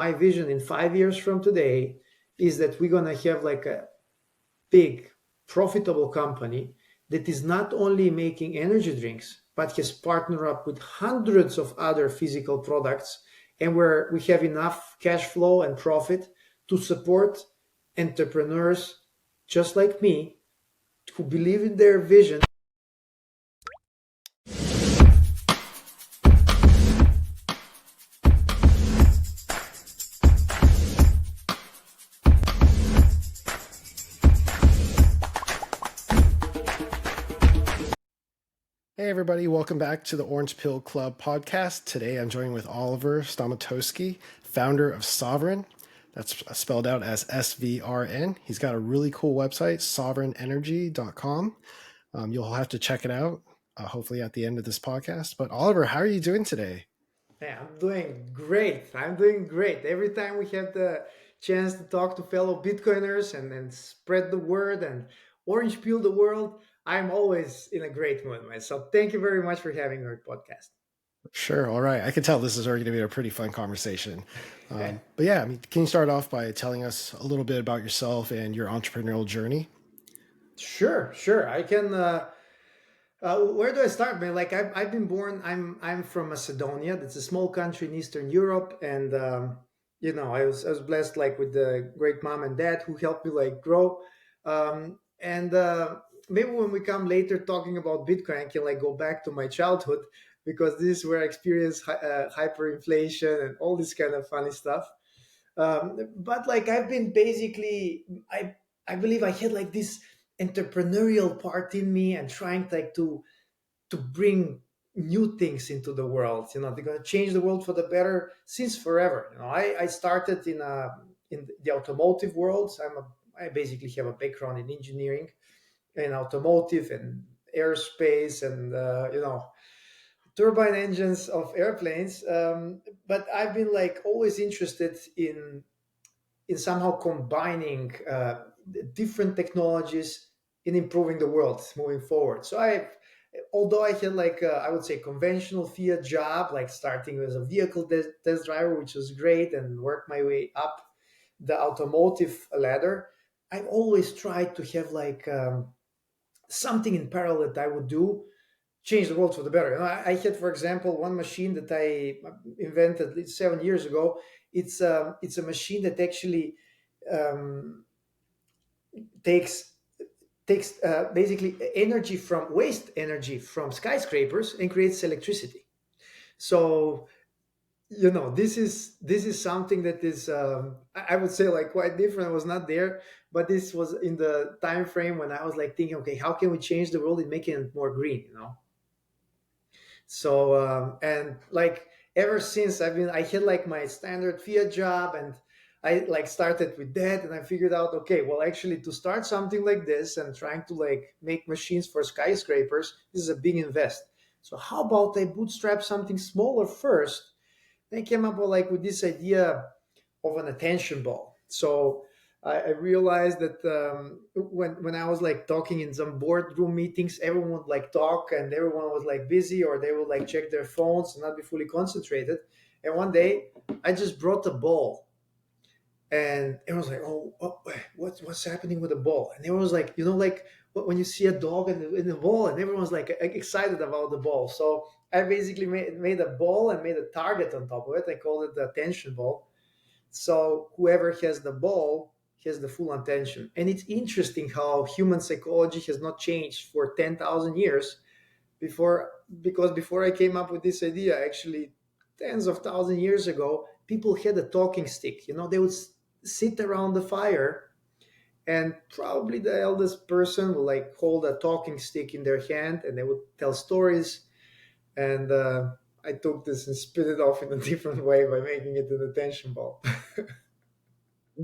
my vision in 5 years from today is that we're going to have like a big, profitable company that is not only making energy drinks, but has partnered up with hundreds of other physical products, and where we have enough cash flow and profit to support entrepreneurs just like me who believe in their vision. Hey, everybody, welcome back to the Orange Pill Club podcast. Today I'm joined with Oliver Stamatosky, founder of Sovereign. That's spelled out as SVRN. He's got a really cool website, sovereignenergy.com. You'll have to check it out, hopefully at the end of this podcast. But Oliver, how are you doing today? Yeah, I'm doing great. I'm doing great. Every time we have the chance to talk to fellow Bitcoiners and spread the word and orange peel the world, I'm always in a great mood, man. So thank you very much for having our podcast. Sure. All right. I can tell this is already going to be a pretty fun conversation. But yeah, can you start off by telling us a little bit about yourself and your entrepreneurial journey? Sure, sure. I can. Where do I start, man? Like I've been born. I'm from Macedonia. That's a small country in Eastern Europe, and I was blessed like with the great mom and dad who helped me like grow. And maybe when we come later talking about Bitcoin, I can like go back to my childhood because this is where I experienced hyperinflation and all this kind of funny stuff. But like I've been basically, I believe I had like this entrepreneurial part in me and trying like to bring new things into the world. They're going to change the world for the better since forever. I started in the automotive world. I basically have a background in engineering and automotive and aerospace and turbine engines of airplanes. But I've been like always interested in somehow combining different technologies in improving the world moving forward. So although I had like I would say conventional fiat job, like starting as a vehicle test driver, which was great, and worked my way up the automotive ladder, I always tried to have like something in parallel that I would do change the world for the better. I had, for example, one machine that I invented 7 years ago. It's a machine that actually um, takes basically energy from waste energy from skyscrapers and creates electricity. So this is something that is I would say like quite different. I was not there, but this was in the time frame when I was like thinking, okay, how can we change the world and making it more green. So and like ever since I had like my standard fiat job, and I like started with that, and I figured out, okay, well, actually to start something like this and trying to like make machines for skyscrapers, this is a big invest. So how about I bootstrap something smaller first? They came up with this idea of an attention ball. So I realized that when I was like talking in some boardroom meetings, everyone would like talk and everyone was like busy, or they would like check their phones and not be fully concentrated. And one day I just brought a ball, and everyone was like, "Oh, what's happening with the ball?" And everyone was like, like when you see a dog in the ball, and everyone's like excited about the ball. So I basically made a ball and made a target on top of it. I called it the attention ball. So whoever has the ball has the full attention. And it's interesting how human psychology has not changed for 10,000 years before, because before I came up with this idea, actually tens of thousand years ago, people had a talking stick. They would sit around the fire, and probably the eldest person would like hold a talking stick in their hand, and they would tell stories. And I took this and spit it off in a different way by making it an attention ball.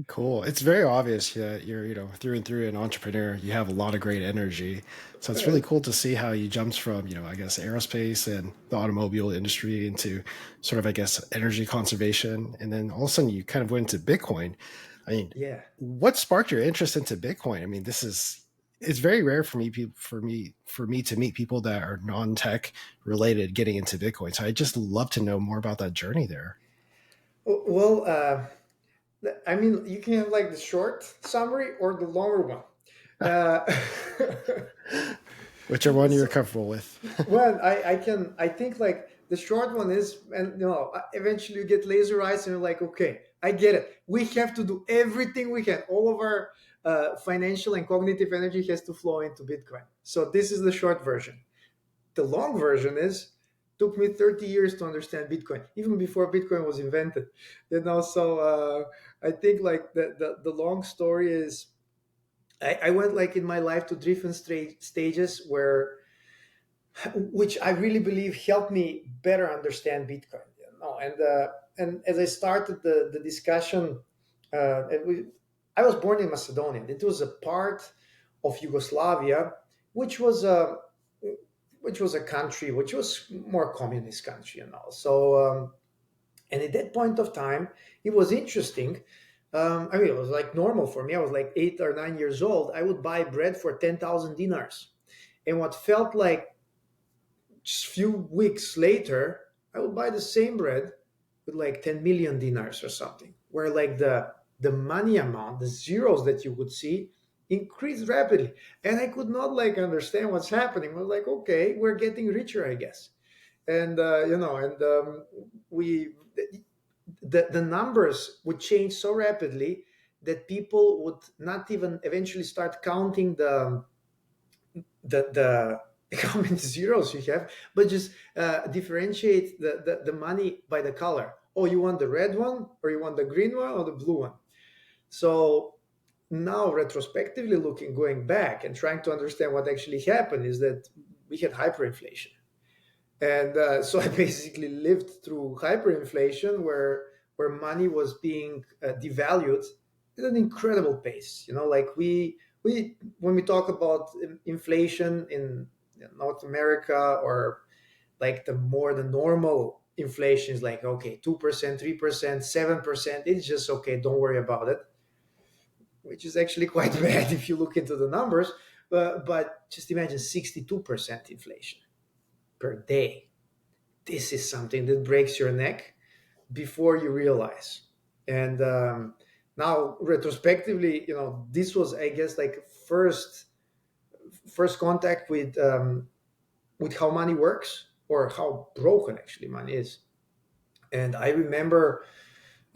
Cool. It's very obvious that you're, through and through an entrepreneur. You have a lot of great energy. So it's really cool to see how you jumped from, I guess, aerospace and the automobile industry into sort of, I guess, energy conservation. And then all of a sudden you kind of went into Bitcoin. I mean, Yeah. what sparked your interest into Bitcoin? I mean, it's very rare for me to meet people that are non-tech related getting into Bitcoin. So I just love to know more about that journey there. Well, I mean, you can have like the short summary or the longer one. Uh, Whichever one you're so, comfortable with. well, I think like the short one is, and eventually you get laser eyes and you're like, okay, I get it. We have to do everything we can. All of our financial and cognitive energy has to flow into Bitcoin. So this is the short version. The long version is took me 30 years to understand Bitcoin, even before Bitcoin was invented. So I think like the long story is I went like in my life to different stages where which I really believe helped me better understand Bitcoin. And as I started the discussion, I was born in Macedonia. It was a part of Yugoslavia, which was a which was a country which was more communist country, and at that point of time, it was interesting. I mean, it was like normal for me. I was like 8 or 9 years old. I would buy bread for 10,000 dinars, and what felt like just a few weeks later, I would buy the same bread with like 10 million dinars or something, where like the money amount, the zeros that you would see, increased rapidly, and I could not like understand what's happening. I was like, okay, we're getting richer, I guess, and we the numbers would change so rapidly that people would not even eventually start counting the how many zeros you have, but just differentiate the money by the color. Oh, you want the red one, or you want the green one, or the blue one? So now, retrospectively looking, going back and trying to understand what actually happened, is that we had hyperinflation. And so I basically lived through hyperinflation, where money was being devalued at an incredible pace. Like we when we talk about inflation in North America, or like the normal inflation is like, okay, 2%, 3%, 7%. It's just okay. Don't worry about it, which is actually quite bad if you look into the numbers. But just imagine 62% inflation per day. This is something that breaks your neck before you realize. And now, retrospectively, this was, I guess, like first contact with how money works, or how broken actually money is. And I remember,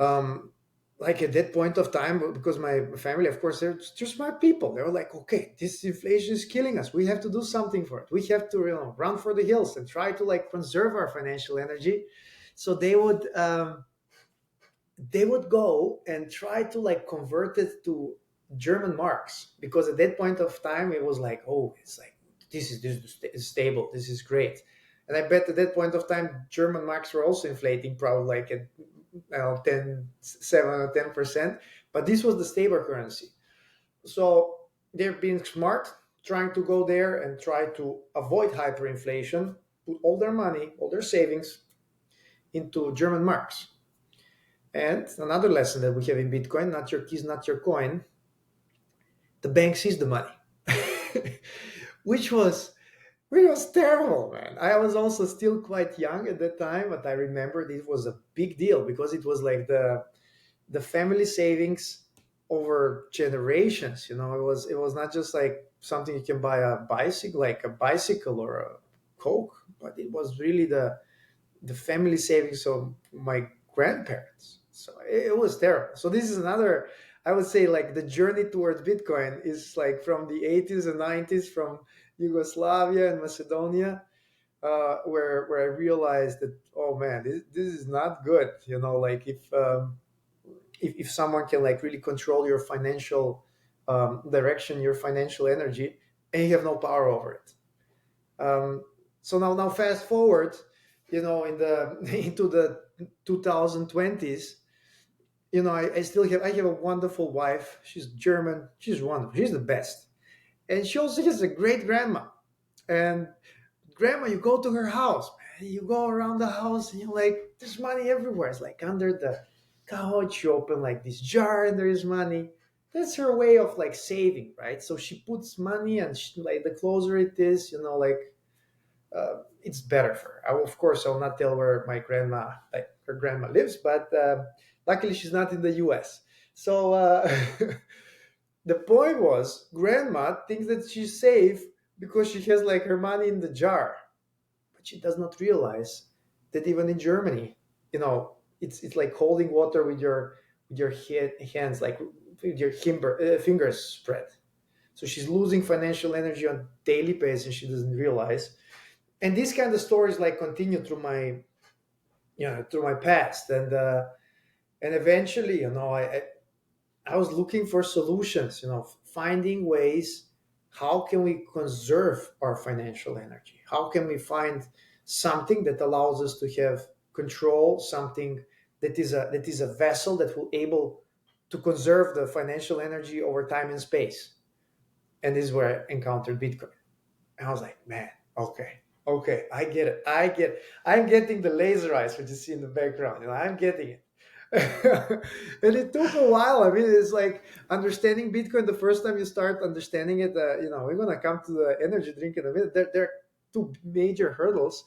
um, like at that point of time, because my family, of course, they're just smart people. They were like, okay, this inflation is killing us. We have to do something for it. We have to, run for the hills and try to like conserve our financial energy. So they would go and try to like convert it to German marks, because at that point of time it was like, oh, it's like this is stable, this is great. And I bet at that point of time German marks were also inflating, probably like at 7 or 10%, but this was the stable currency. So they're being smart, trying to go there and try to avoid hyperinflation, put all their money, all their savings into German marks. And another lesson that we have in Bitcoin: not your keys, not your coin. The bank sees the money, which was terrible, man. I was also still quite young at that time, but I remember this was a big deal, because it was like the family savings over generations. It was not just like something you can buy a bicycle, like a bicycle or a Coke, but it was really the family savings of my grandparents. So it was terrible. So this is another, I would say, like the journey towards Bitcoin is like from the 80s and 90s, from Yugoslavia and Macedonia, where I realized that, oh man, this is not good. Like if someone can like really control your financial direction, your financial energy, and you have no power over it. Um, so now fast forward, in the into the 2020s. I still have a wonderful wife. She's German. She's wonderful. She's the best, and she also has a great grandma. And grandma, you go to her house, man. You go around the house, and you're like, there's money everywhere. It's like under the couch. You open like this jar, and there is money. That's her way of like saving, right? So she puts money, and like the closer it is, like it's better for her. Of course, I'll not tell where my grandma, like her grandma, lives, but luckily she's not in the U.S. So the point was, grandma thinks that she's safe because she has like her money in the jar, but she does not realize that even in Germany, it's like holding water with your hands, like with your fingers spread. So she's losing financial energy on daily basis, and she doesn't realize. And these kind of stories like continue through my past, and eventually, I was looking for solutions, finding ways. How can we conserve our financial energy? How can we find something that allows us to have control, something that is a vessel that will able to conserve the financial energy over time and space? And this is where I encountered Bitcoin. And I was like, man, okay, I get it. I'm getting the laser eyes, which you see in the background. I'm getting it. And it took a while. I mean, it's like understanding Bitcoin. The first time you start understanding it, we're gonna come to the energy drink in a minute. There are two major hurdles,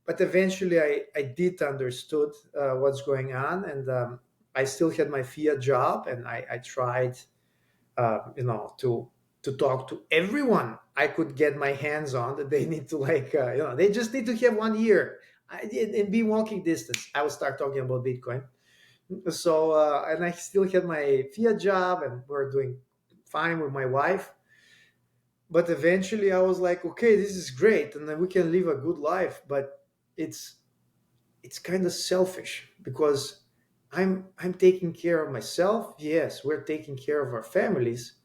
but eventually I did understood what's going on, and I still had my fiat job, and I tried to talk to everyone I could get my hands on, that they need to like they just need to have 1 year and be walking distance. I would start talking about Bitcoin. So and I still had my fiat job, and we're doing fine with my wife. But eventually I was like, okay, this is great, and then we can live a good life, but it's it's kind of selfish because I'm taking care of myself. Yes, we're taking care of our families,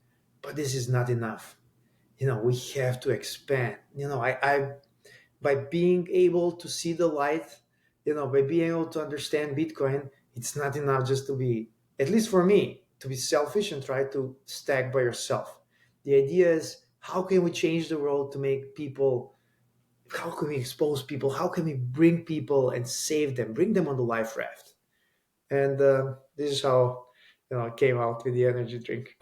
but this is not enough. We have to expand. I By being able to see the light, by being able to understand Bitcoin, it's not enough just to be, at least for me, to be selfish and try to stack by yourself. The idea is, how can we change the world to make people, how can we expose people, how can we bring people and save them, bring them on the life raft? And this is how I came out with the energy drink.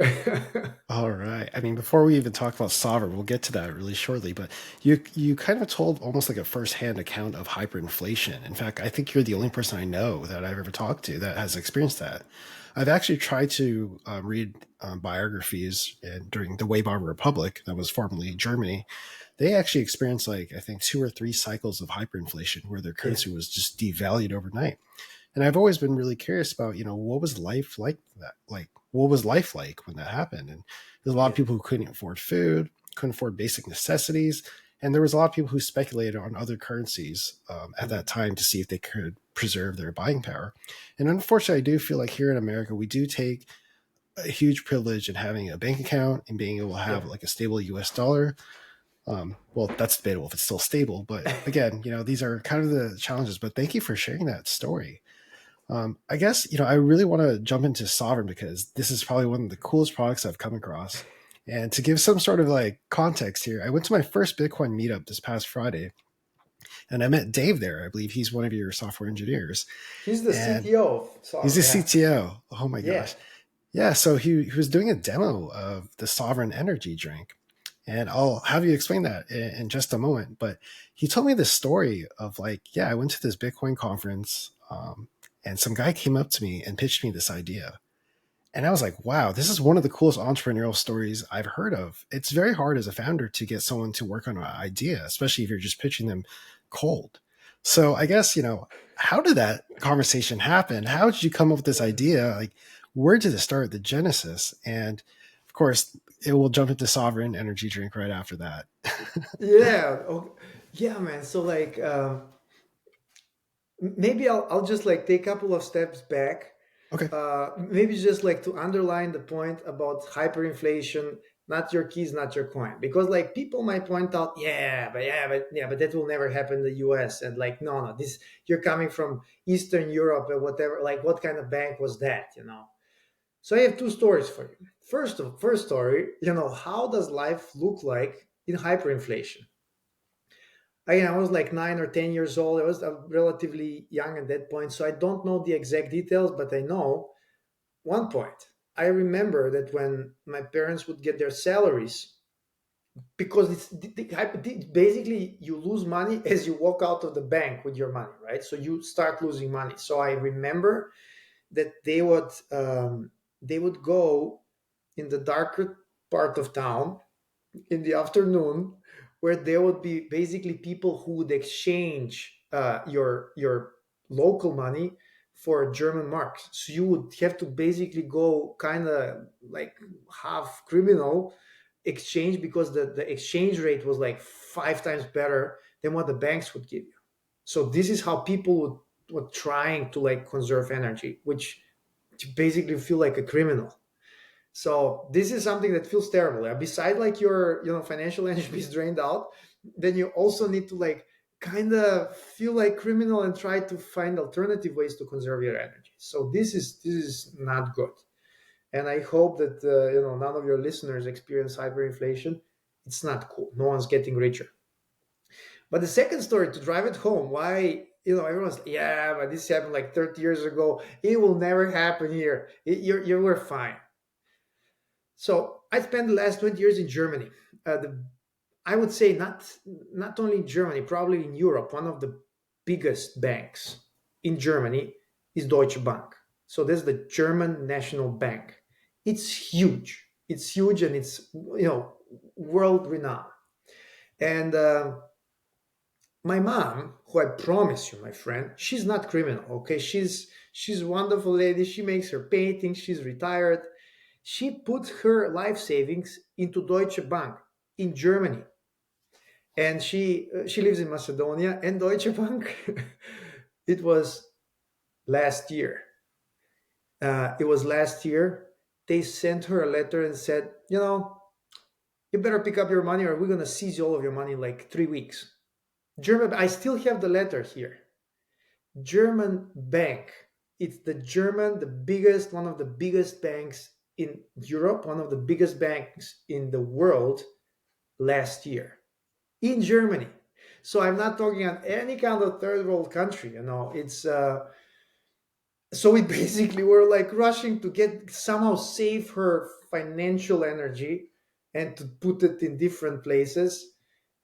All right. I mean, before we even talk about Sovereign, we'll get to that really shortly. But you kind of told almost like a firsthand account of hyperinflation. In fact, I think you're the only person I know that I've ever talked to that has experienced that. I've actually tried to read biographies during the Weimar Republic, that was formerly Germany. They actually experienced like I think 2 or 3 cycles of hyperinflation where their Yeah, currency was just devalued overnight. And I've always been really curious about, what was life like that? Like, what was life like when that happened? And there's a lot of yeah, people who couldn't afford food, couldn't afford basic necessities. And there was a lot of people who speculated on other currencies at that mhm, time to see if they could preserve their buying power. And unfortunately, I do feel like here in America, we do take a huge privilege in having a bank account and being able to have yeah. like a stable US dollar. Well, that's debatable if it's still stable. But again, these are kind of the challenges. But thank you for sharing that story. I guess, I really want to jump into Sovereign because this is probably one of the coolest products I've come across. And to give some sort of like context here, I went to my first Bitcoin meetup this past Friday and I met Dave there. I believe he's one of your software engineers He's the and CTO of he's Sovereign. a Yeah, CTO. Oh my yeah. gosh. Yeah. So he was doing a demo of the Sovereign energy drink. And I'll have you explain that in just a moment. But he told me this story of like, yeah, I went to this Bitcoin conference, and some guy came up to me and pitched me this idea. And I was like, wow, this is one of the coolest entrepreneurial stories I've heard of. It's very hard as a founder to get someone to work on an idea, especially if you're just pitching them cold. So I guess, how did that conversation happen? How did you come up with this idea? Like, where did it start, the genesis? And of course, it will jump into Sovereign energy drink right after that. Yeah. Oh, yeah, man. So like, maybe I'll just like take a couple of steps back. Okay. Maybe just like to underline the point about hyperinflation, not your keys, not your coin, because like people might point out, yeah, but that will never happen in the U.S. And like, no, this, you're coming from Eastern Europe or whatever. Like, what kind of bank was that? So I have two stories for you. First story, how does life look like in hyperinflation? I was like 9 or 10 years old. I was relatively young at that point, so I don't know the exact details, but I know one point. I remember that when my parents would get their salaries, because basically you lose money as you walk out of the bank with your money, right? So you start losing money. So I remember that they would go in the darker part of town in the afternoon, where there would be basically people who would exchange your local money for German marks. So you would have to basically go kind of like half criminal exchange, because the exchange rate was like five times better than what the banks would give you. So this is how people were trying to like conserve energy, which to basically feel like a criminal. So this is something that feels terrible. Beside like your financial energy is drained out, then you also need to like kind of feel like criminal and try to find alternative ways to conserve your energy. So this is not good. And I hope that none of your listeners experience hyperinflation. It's not cool. No one's getting richer. But the second story, to drive it home, why everyone's like, yeah, but this happened like 30 years ago. It will never happen here. You were fine. So I spent the last 20 years in Germany. I would say not only in Germany, probably in Europe, one of the biggest banks in Germany is Deutsche Bank. So there's the German National Bank. It's huge. It's huge, and it's world renowned. And my mom, who I promise you, my friend, she's not criminal. Okay, she's a wonderful lady. She makes her paintings. She's retired. She put her life savings into Deutsche Bank in Germany, and she lives in Macedonia. And Deutsche Bank, it was last year. It was last year. They sent her a letter and said, you better pick up your money, or we're gonna seize all of your money in like 3 weeks. German. I still have the letter here. German bank. It's the biggest, one of the biggest banks in Europe, one of the biggest banks in the world last year in Germany. So I'm not talking about any kind of third world country. It's so we basically were like rushing to get somehow save her financial energy and to put it in different places.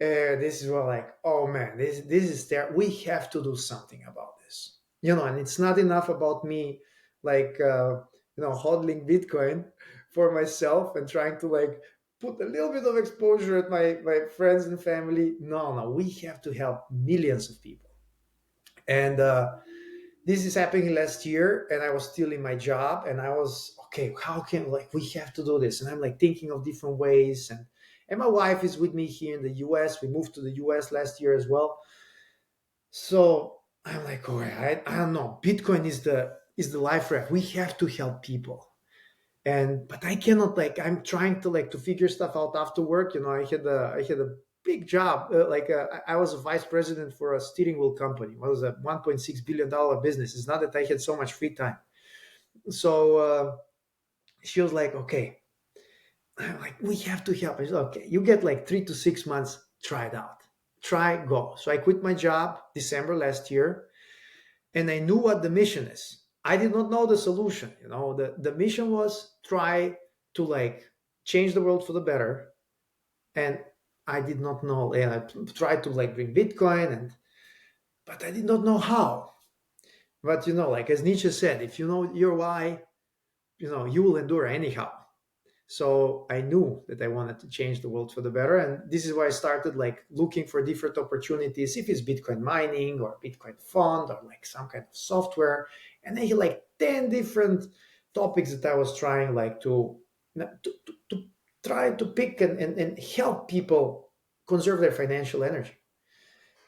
This is what, like, oh man, this is there. We have to do something about this. And it's not enough about me, like hodling Bitcoin for myself and trying to like put a little bit of exposure at my friends and family. No, no, we have to help millions of people. And this is happening last year, and I was still in my job, and I was okay. How can, like, we have to do this? And I'm like thinking of different ways, and my wife is with me here in the US. We moved to the US last year as well. So I'm like, all right, I don't know. Bitcoin is the life raft. We have to help people. And but I cannot, like, I'm trying to like to figure stuff out after work. I had a big job. I was a vice president for a steering wheel company. It was a $1.6 billion business. It's not that I had so much free time. So she was like, okay. I'm like, we have to help. I said, okay, you get like 3 to 6 months. Try it out. Try, go. So I quit my job December last year, and I knew what the mission is. I did not know the solution. The mission was try to like change the world for the better, and I did not know. And I tried to like bring Bitcoin, but I did not know how. But like as Nietzsche said, if you know your why, you will endure anyhow. So I knew that I wanted to change the world for the better, and this is why I started like looking for different opportunities, if it's Bitcoin mining or Bitcoin fund or like some kind of software. And I had like 10 different topics that I was trying like to try to pick and help people conserve their financial energy.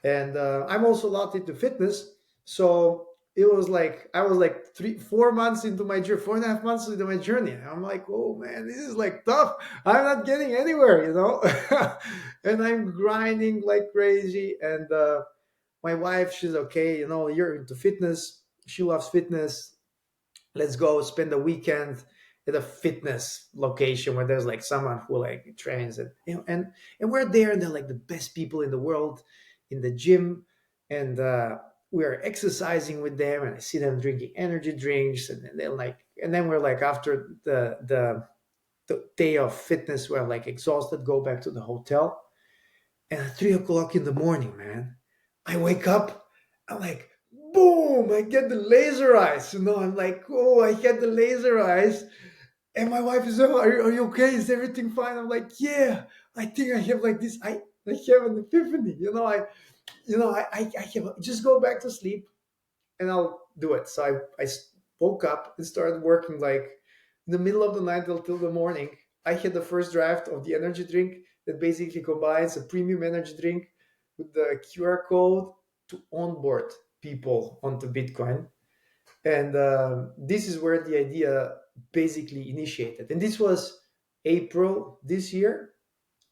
And I'm also locked into fitness. So it was like I was like 4 months into my journey, 4.5 months into my journey. I'm like, oh man, this is like tough. I'm not getting anywhere. And I'm grinding like crazy. And my wife, she's okay. You're into fitness. She loves fitness. Let's go spend the weekend at a fitness location where there's like someone who like trains, and we're there, and they're like the best people in the world in the gym. And we're exercising with them, and I see them drinking energy drinks, and then they're like, and then we're like after the the day of fitness where I'm like exhausted, go back to the hotel. And at 3 o'clock in the morning, man, I wake up. I'm like, boom, I get the laser eyes. I'm like, oh, I get the laser eyes. And my wife is, oh, are you okay? Is everything fine? I'm like, yeah, I think I have like this. I have an epiphany. I have, just go back to sleep and I'll do it. So I woke up and started working like in the middle of the night till the morning. I had the first draft of the energy drink that basically combines a premium energy drink with the QR code to onboard people onto Bitcoin. And this is where the idea basically initiated. And this was April this year.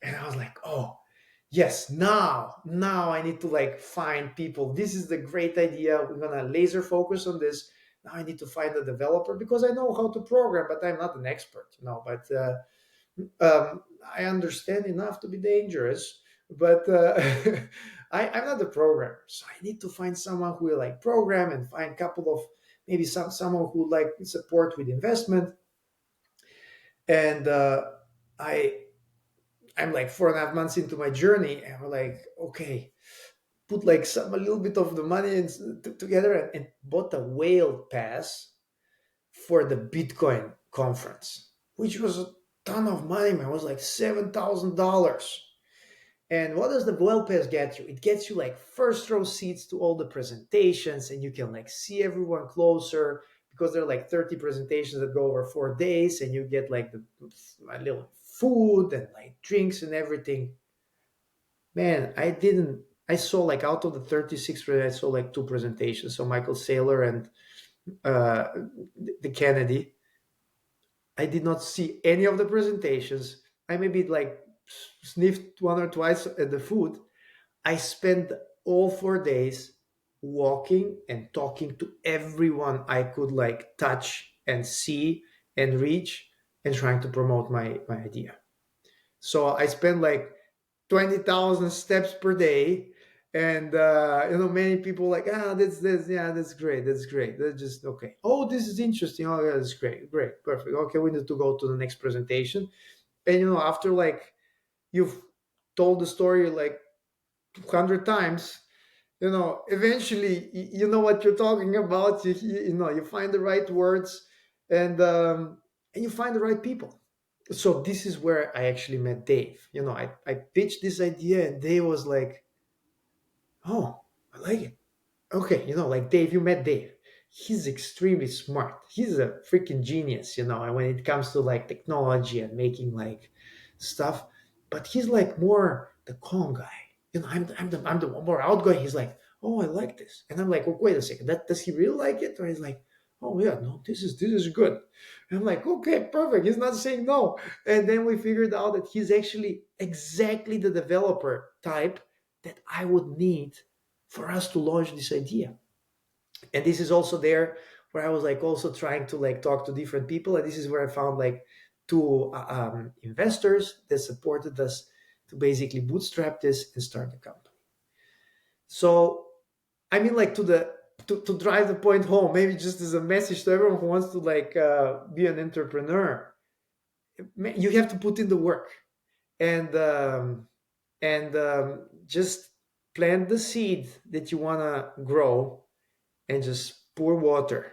And I was like, oh, yes, now I need to like find people. This is the great idea. We're gonna laser focus on this. Now I need to find a developer because I know how to program, but I'm not an expert, but I understand enough to be dangerous. But I'm not a programmer, so I need to find someone who will like program and find a couple of maybe someone who like support with investment. And I I'm like 4.5 months into my journey, and I'm like, okay, put like a little bit of the money together and bought a whale pass for the Bitcoin conference, which was a ton of money, man. It was like $7,000. And what does the whale pass get you? It gets you like first row seats to all the presentations, and you can like see everyone closer because there are like 30 presentations that go over 4 days, and you get like a little food and like drinks and everything. Man, I saw like out of the 36, I saw like two presentations. So Michael Saylor and uh, the Kennedy. I did not see any of the presentations. I maybe like sniffed one or twice at the food. I spent all 4 days walking and talking to everyone I could like touch and see and reach and trying to promote my idea. So I spent like 20,000 steps per day. And many people like, that's yeah, that's great, that's just okay. Oh, this is interesting. Oh, yeah, that's great, perfect. Okay, we need to go to the next presentation. And after like you've told the story like 100 times, eventually you know what you're talking about. You find the right words, and you find the right people. So this is where I actually met Dave. I pitched this idea, and Dave was like, oh, I like it. Okay, like Dave, you met Dave. He's extremely smart. He's a freaking genius, and when it comes to like technology and making like stuff. But he's like more the calm guy. I'm the more outgoing. He's like, oh, I like this. And I'm like, oh, wait a second. Does he really like it? Or he's like, oh yeah, no, this is good. And I'm like, okay, perfect. He's not saying no. And then we figured out that he's actually exactly the developer type that I would need for us to launch this idea. And this is also there where I was like also trying to like talk to different people, and this is where I found like two investors that supported us to basically bootstrap this and start the company. So I mean, like to drive the point home, maybe just as a message to everyone who wants to like be an entrepreneur, you have to put in the work. And just plant the seed that you want to grow and just pour water.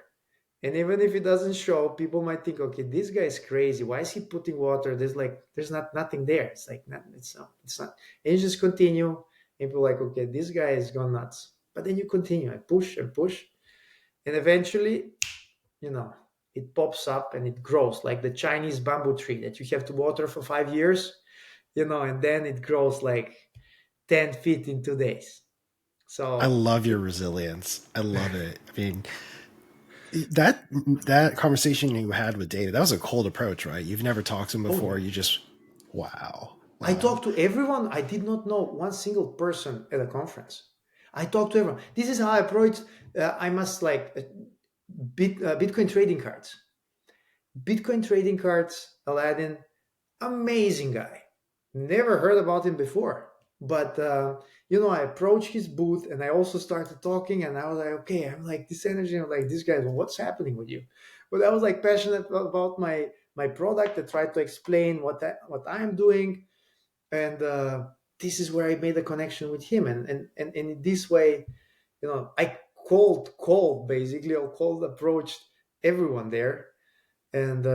And even if it doesn't show, people might think, okay, this guy is crazy. Why is he putting water? There's nothing there. It's like it's not. And you just continue, and people are like, okay, this guy has gone nuts. But then you continue and push, and eventually, you know, it pops up and it grows like the Chinese bamboo tree that you have to water for 5 years, and then it grows like 10 feet in 2 days. I So love your resilience. I love it. I mean, that that conversation you had with Dave, that was a cold approach, right? You've never talked to him oh before. yeah. You just, wow, I wow. talked to everyone. I did not know one single person at a conference. I talked to everyone. This is how I approached. I must like Bitcoin trading cards. Bitcoin trading cards. Aladdin, amazing guy. Never heard about him before. But I approached his booth and I also started talking. And I was like, okay, I'm like this energy. I'm like this guy. What's happening with you? but I was like passionate about my product. I tried to explain what I'm doing, and this is where I made a connection with him, and in this way, I cold basically, or cold approached everyone there, and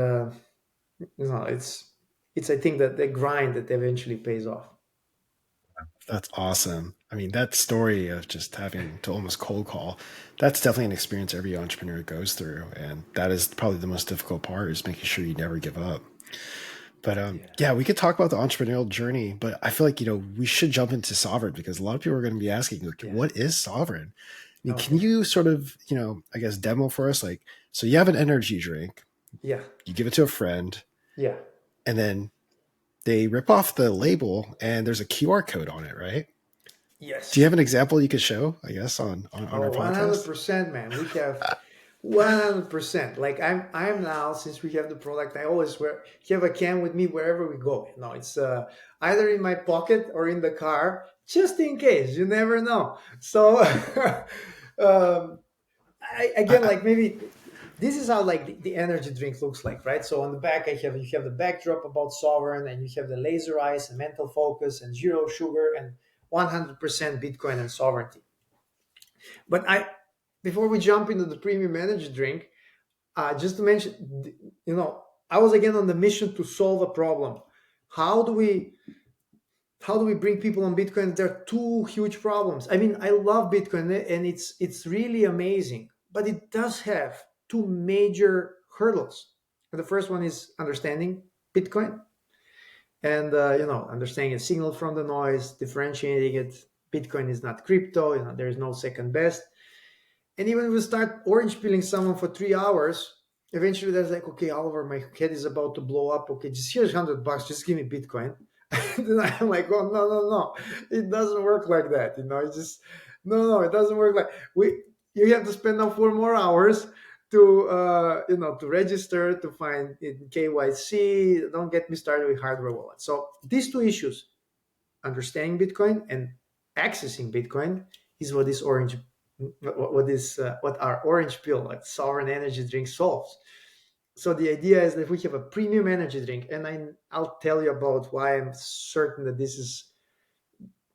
it's I think that the grind that eventually pays off. That's awesome. I mean, that story of just having to almost cold call, that's definitely an experience every entrepreneur goes through. And that is probably the most difficult part is making sure you never give up. But Yeah, yeah, we could talk about the entrepreneurial journey, but I feel like, we should jump into Sovereign because a lot of people are going to be asking, like, yeah. what is Sovereign? I mean, can Okay. you sort of, I guess demo for us? Like, so you have an energy drink, Yeah, you give it to a friend, yeah. and then they rip off the label and there's a QR code on it, right? Do you Yes. have an example you could show, I guess, on our Oh, podcast? 100%, man. We have 100%. Like I'm now, since we have the product, I always have a can with me wherever we go. It's either in my pocket or in the car, just in case. You never know. So, um, again, I, like maybe this is how like the energy drink looks like, right? So on the back, you have the backdrop about Sovereign, and you have the laser eyes and mental focus and zero sugar and 100% Bitcoin and sovereignty. But before we jump into the premium energy drink, just to mention, I was again on the mission to solve a problem. How do we how do we bring people on Bitcoin? There are two huge problems. I mean, I love Bitcoin and it's really amazing, but it does have two major hurdles. And the first one is understanding Bitcoin and understanding a signal from the noise, differentiating it. Bitcoin is not crypto. There is no second best. And even if we start orange peeling someone for 3 hours, eventually there's like, okay, Oliver, my head is about to blow up. Okay, just here's $100. Just give me Bitcoin. And then I'm like, oh no, no, no, it doesn't work like that. It's just no, it doesn't work like we. You have to spend now 4 more hours to to register to find in KYC. Don't get me started with hardware wallets. So these two issues, understanding Bitcoin and accessing Bitcoin, is what this orange, what our orange pill, like sovereign energy drink, solves. So the idea is that we have a premium energy drink, and I'll tell you about why I'm certain that this is,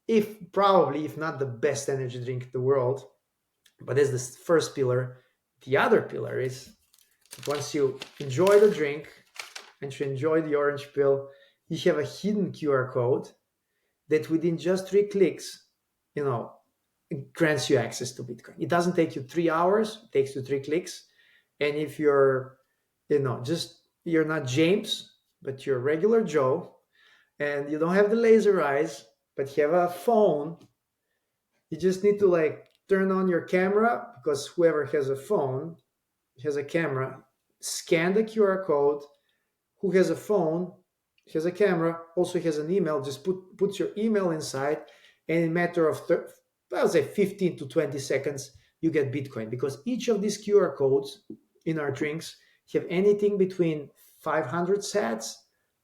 if probably, if not the best energy drink in the world. But as the first pillar, the other pillar is once you enjoy the drink and you enjoy the orange pill, you have a hidden QR code that within just 3 clicks, you know, grants you access to Bitcoin. It doesn't take you 3 hours, it takes you 3 clicks. And if you're, just you're not James, but you're regular Joe, and you don't have the laser eyes, but you have a phone, you just need to like turn on your camera because whoever has a phone has a camera, scan the QR code, who has a phone, has a camera, also has an email, just puts your email inside, and in a matter of I would say 15 to 20 seconds, you get Bitcoin because each of these QR codes in our drinks have anything between 500 sats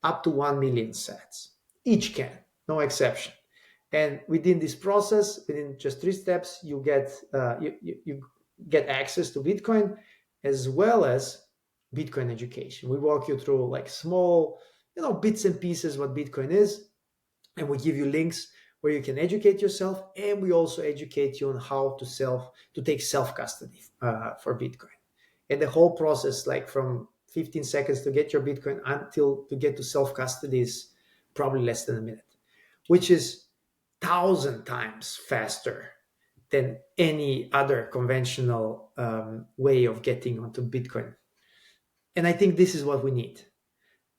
up to 1 million sats. Each can, no exception. And within this process, within just 3 steps, you get access to Bitcoin as well as Bitcoin education. We walk you through like small, bits and pieces what Bitcoin is, and we give you links where you can educate yourself, and we also educate you on how to take self custody for Bitcoin, and the whole process, like from 15 seconds to get your Bitcoin until to get to self custody, is probably less than a minute, which is 1,000 times faster than any other conventional way of getting onto Bitcoin. And I think this is what we need.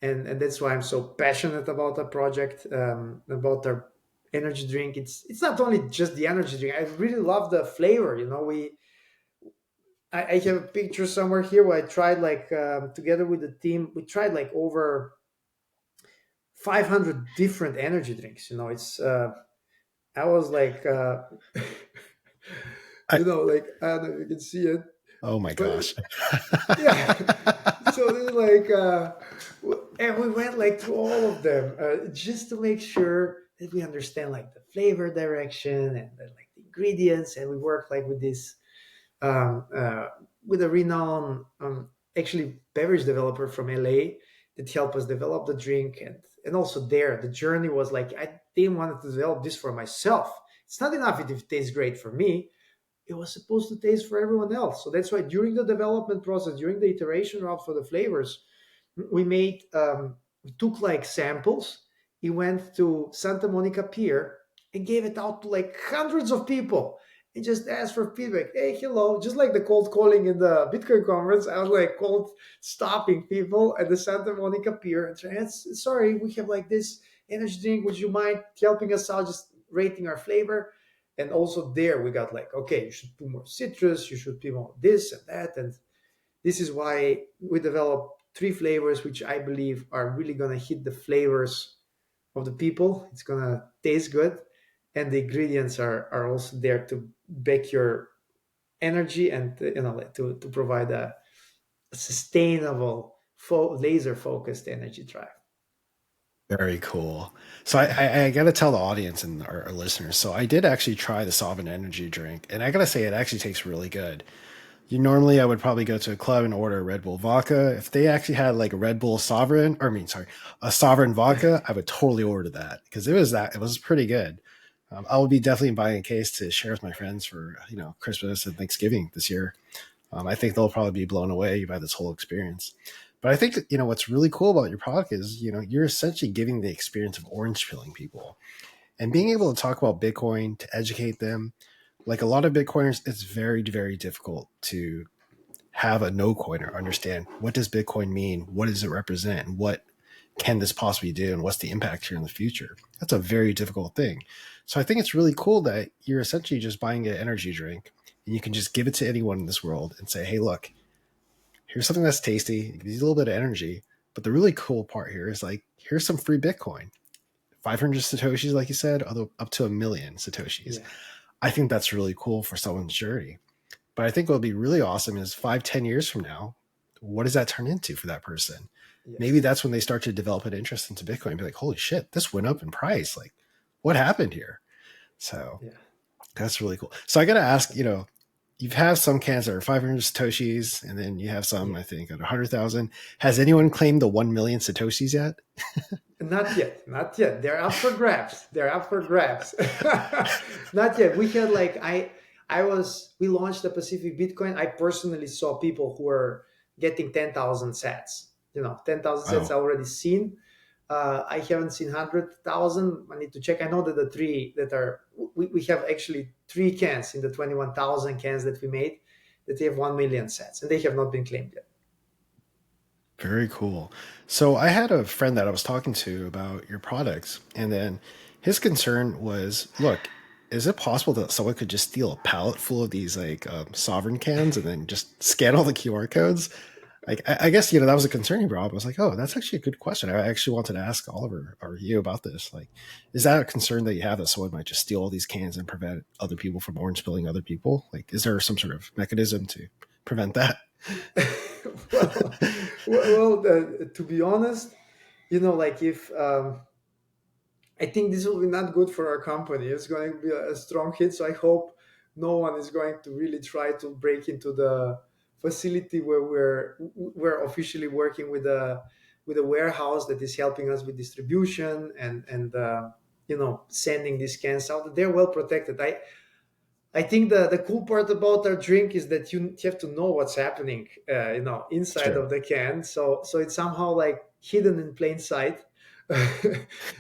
And that's why I'm so passionate about the project, about our energy drink. It's not only just the energy drink. I really love the flavor. I have a picture somewhere here where I tried like together with the team, we tried like over 500 different energy drinks. It's I was like, I like I don't know if you can see it, oh my but gosh. yeah. So there's like, and we went like through all of them just to make sure that we understand like the flavor direction and like the ingredients, and we worked like with this with a renowned actually beverage developer from LA that helped us develop the drink. And also there, the journey was like, I didn't want to develop this for myself. It's not enough if it tastes great for me. It was supposed to taste for everyone else. So that's why during the development process, during the iteration route for the flavors, we took like samples. He went to Santa Monica Pier and gave it out to like hundreds of people and just asked for feedback. Hey, hello, just like the cold calling in the Bitcoin conference. I was like cold stopping people at the Santa Monica Pier and saying, sorry, we have like this energy drink. Would you mind helping us out, just rating our flavor? And also there we got like, okay, you should put more citrus, you should put more this and that. And this is why we develop three flavors, which I believe are really going to hit the flavors of the people. It's going to taste good. And the ingredients are also there to back your energy and like, to provide a sustainable, laser focused energy drive. Very cool. So I got to tell the audience and our listeners. So I did actually try the Sovereign Energy drink, and I got to say it actually tastes really good. You normally I would probably go to a club and order a Red Bull vodka. If they actually had like a Red Bull Sovereign, or I mean, sorry, a Sovereign vodka, I would totally order that because it was pretty good. I will be definitely buying a case to share with my friends for Christmas and Thanksgiving this year. I think they'll probably be blown away by this whole experience. But I think what's really cool about your product is you're essentially giving the experience of orange pilling people and being able to talk about Bitcoin to educate them. Like a lot of Bitcoiners, it's very very difficult to have a no coiner understand what does Bitcoin mean, what does it represent, and what can this possibly do, and what's the impact here in the future. That's a very difficult thing. So I think it's really cool that you're essentially just buying an energy drink and you can just give it to anyone in this world and say, hey, look, here's something that's tasty, it gives you a little bit of energy. But the really cool part here is like, here's some free Bitcoin. 500 Satoshis, like you said, up to a million Satoshis. Yeah. I think that's really cool for someone's journey. But I think what would be really awesome is 5, 10 years from now, what does that turn into for that person? Maybe Yes. that's when they start to develop an interest into Bitcoin and be like, holy shit, this went up in price. Like, what happened here? So Yeah. that's really cool. So I got to ask, you've had some cans that are 500 Satoshis, and then you have some, Yeah. I think, at 100,000. Has anyone claimed the 1 million Satoshis yet? Not yet, not yet. They're up for grabs. They're up for grabs. Not yet. We had like we launched the Pacific Bitcoin. I personally saw people who were getting 10,000 sats. 10,000 sats I Wow. already seen. I haven't seen 100,000. I need to check. I know that the three that are we have actually three cans in the 21,000 cans that we made that they have 1 million sats, and they have not been claimed yet. Very cool. So I had a friend that I was talking to about your products, and then his concern was, look, is it possible that someone could just steal a pallet full of these like sovereign cans and then just scan all the QR codes? Like, I guess that was a concern he brought up. I was like, oh, that's actually a good question. I actually wanted to ask Oliver or you about this. Like, is that a concern that you have that someone might just steal all these cans and prevent other people from orange pilling other people? Like, is there some sort of mechanism to prevent that? well, to be honest, like if I think this will be not good for our company. It's going to be a strong hit. So I hope no one is going to really try to break into the facility where we're officially working with a warehouse that is helping us with distribution and sending these cans out. They're well protected. I think the cool part about our drink is that you have to know what's happening, inside Sure. of the can. So it's somehow like hidden in plain sight.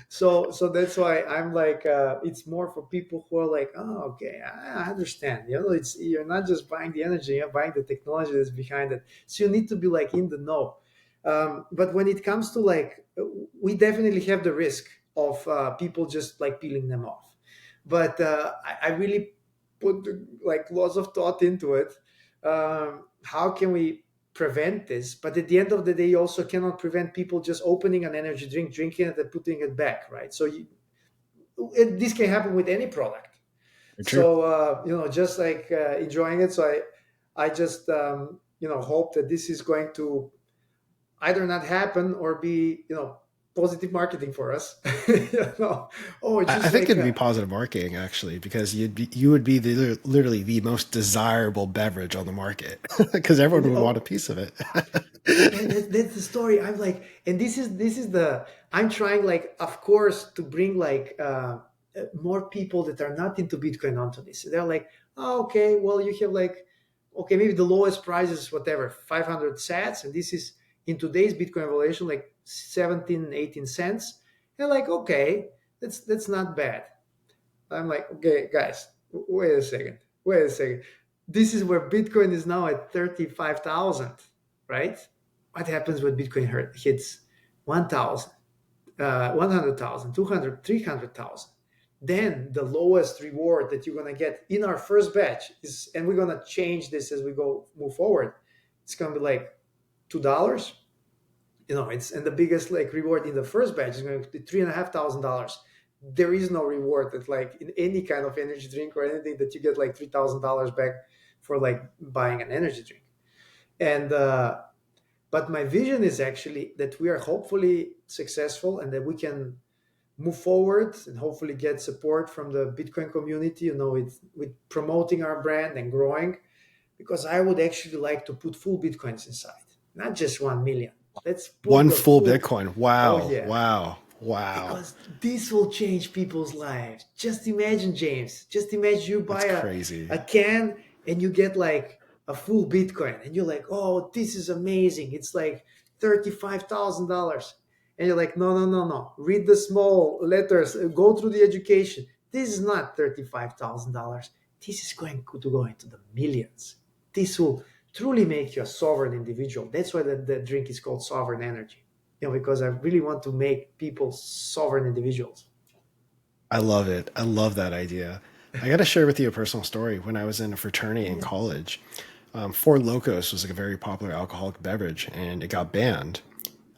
So that's why I'm like, it's more for people who are like, oh, okay, I understand. It's you're not just buying the energy, you're buying the technology that's behind it. So you need to be like in the know. But when it comes to like, we definitely have the risk of people just like peeling them off. But I really put like lots of thought into it. How can we prevent this? But at the end of the day, you also cannot prevent people just opening an energy drink, drinking it, and putting it back, right? So this can happen with any product. Very true. So just like enjoying it. So I just hope that this is going to either not happen or be positive marketing for us. You know? Oh, I just think like it'd be positive marketing actually, because you would be literally the most desirable beverage on the market because everyone would want a oh, piece of it. that's the story. I'm like, and this is the I'm trying, like, of course, to bring like more people that are not into Bitcoin onto this. They're like, oh, okay, well, you have like, okay, maybe the lowest price is whatever 500 sats, and this is in today's Bitcoin valuation like 17, 18 cents. And like, okay, that's not bad. I'm like, okay, guys, wait a second. Wait a second. This is where Bitcoin is now at 35,000, right? What happens when Bitcoin hits 1,000, 100,000, 200, 300,000? Then the lowest reward that you're going to get in our first batch is, and we're going to change this as we move forward. It's going to be like $2. It's, and the biggest like reward in the first batch is going to be $3,500. There is no reward that, like, in any kind of energy drink or anything, that you get like $3,000 back for like buying an energy drink. And but my vision is actually that we are hopefully successful and that we can move forward and hopefully get support from the Bitcoin community, with promoting our brand and growing, because I would actually like to put full Bitcoins inside, not just 1 million. Let's put One the full full. Bitcoin. Oh, Wow, yeah, wow, wow. because this will change people's lives. Just imagine, James. Just imagine you buy That's a crazy. can and you get like a full Bitcoin, and you're like, oh, this is amazing. It's like $35,000. And you're like, no, no, no, no. Read the small letters, go through the education. This is not $35,000. This is going to go into the millions. This will truly make you a sovereign individual. That's why the drink is called sovereign energy, because I really want to make people sovereign individuals. I love it. I love that idea. I got to share with you a personal story. When I was in a fraternity in Yeah. college, Four Locos was like a very popular alcoholic beverage, and it got banned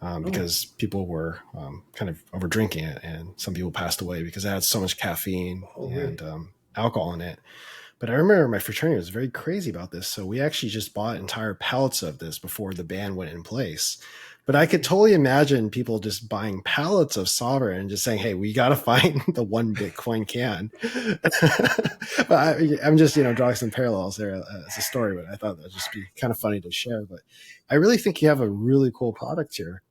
Oh, because people were kind of over drinking it, and some people passed away because it had so much caffeine oh, and really? alcohol in it. But I remember my fraternity was very crazy about this. So we actually just bought entire pallets of this before the ban went in place. But I could Okay. totally imagine people just buying pallets of Sovereign and just saying, hey, we got to find the one Bitcoin can. But I'm just, drawing some parallels there as a story, but I thought that'd just be kind of funny to share. But I really think you have a really cool product here.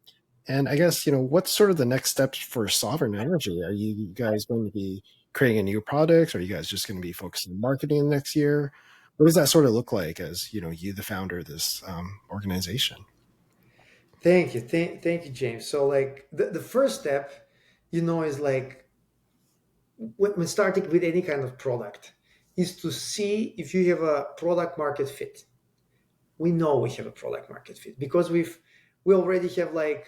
And I guess, what's sort of the next steps for Sovereign Energy? Are you guys going to be creating a new product? Are you guys just going to be focusing on marketing next year? What does that sort of look like as, you, the founder of this organization? Thank you. Thank you, James. So, like, the first step, is like, when starting with any kind of product, is to see if you have a product market fit. We know we have a product market fit because we already have like,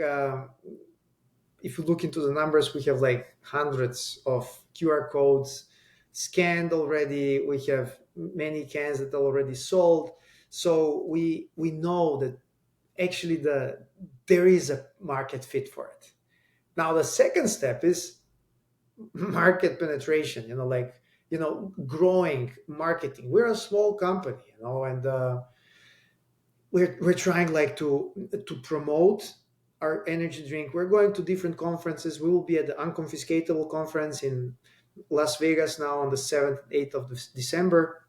if you look into the numbers, we have like hundreds of QR codes scanned already. We have many cans that are already sold. So we know that actually there is a market fit for it. Now the second step is market penetration. Growing marketing. We're a small company, and we're trying like to promote our energy drink. We're going to different conferences. We will be at the Unconfiscatable conference in Las Vegas now on the 7th, 8th of December.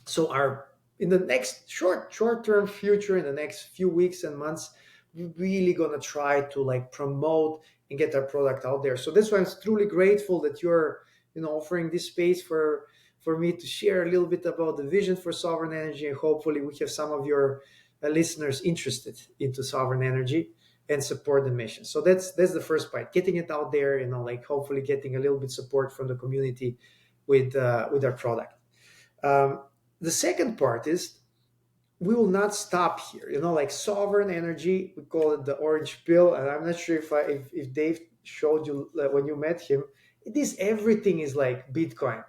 So our in the next short term future, in the next few weeks and months, we're really gonna try to like promote and get our product out there. So that's why I'm truly grateful that you're offering this space for me to share a little bit about the vision for sovereign energy, and hopefully we have some of your listeners interested into sovereign energy and support the mission. So that's the first part, getting it out there, like hopefully getting a little bit support from the community with our product. um, the second part is we will not stop here. Like sovereign energy, we call it the orange pill, and I'm not sure if Dave showed you when you met him. It is everything is like Bitcoin.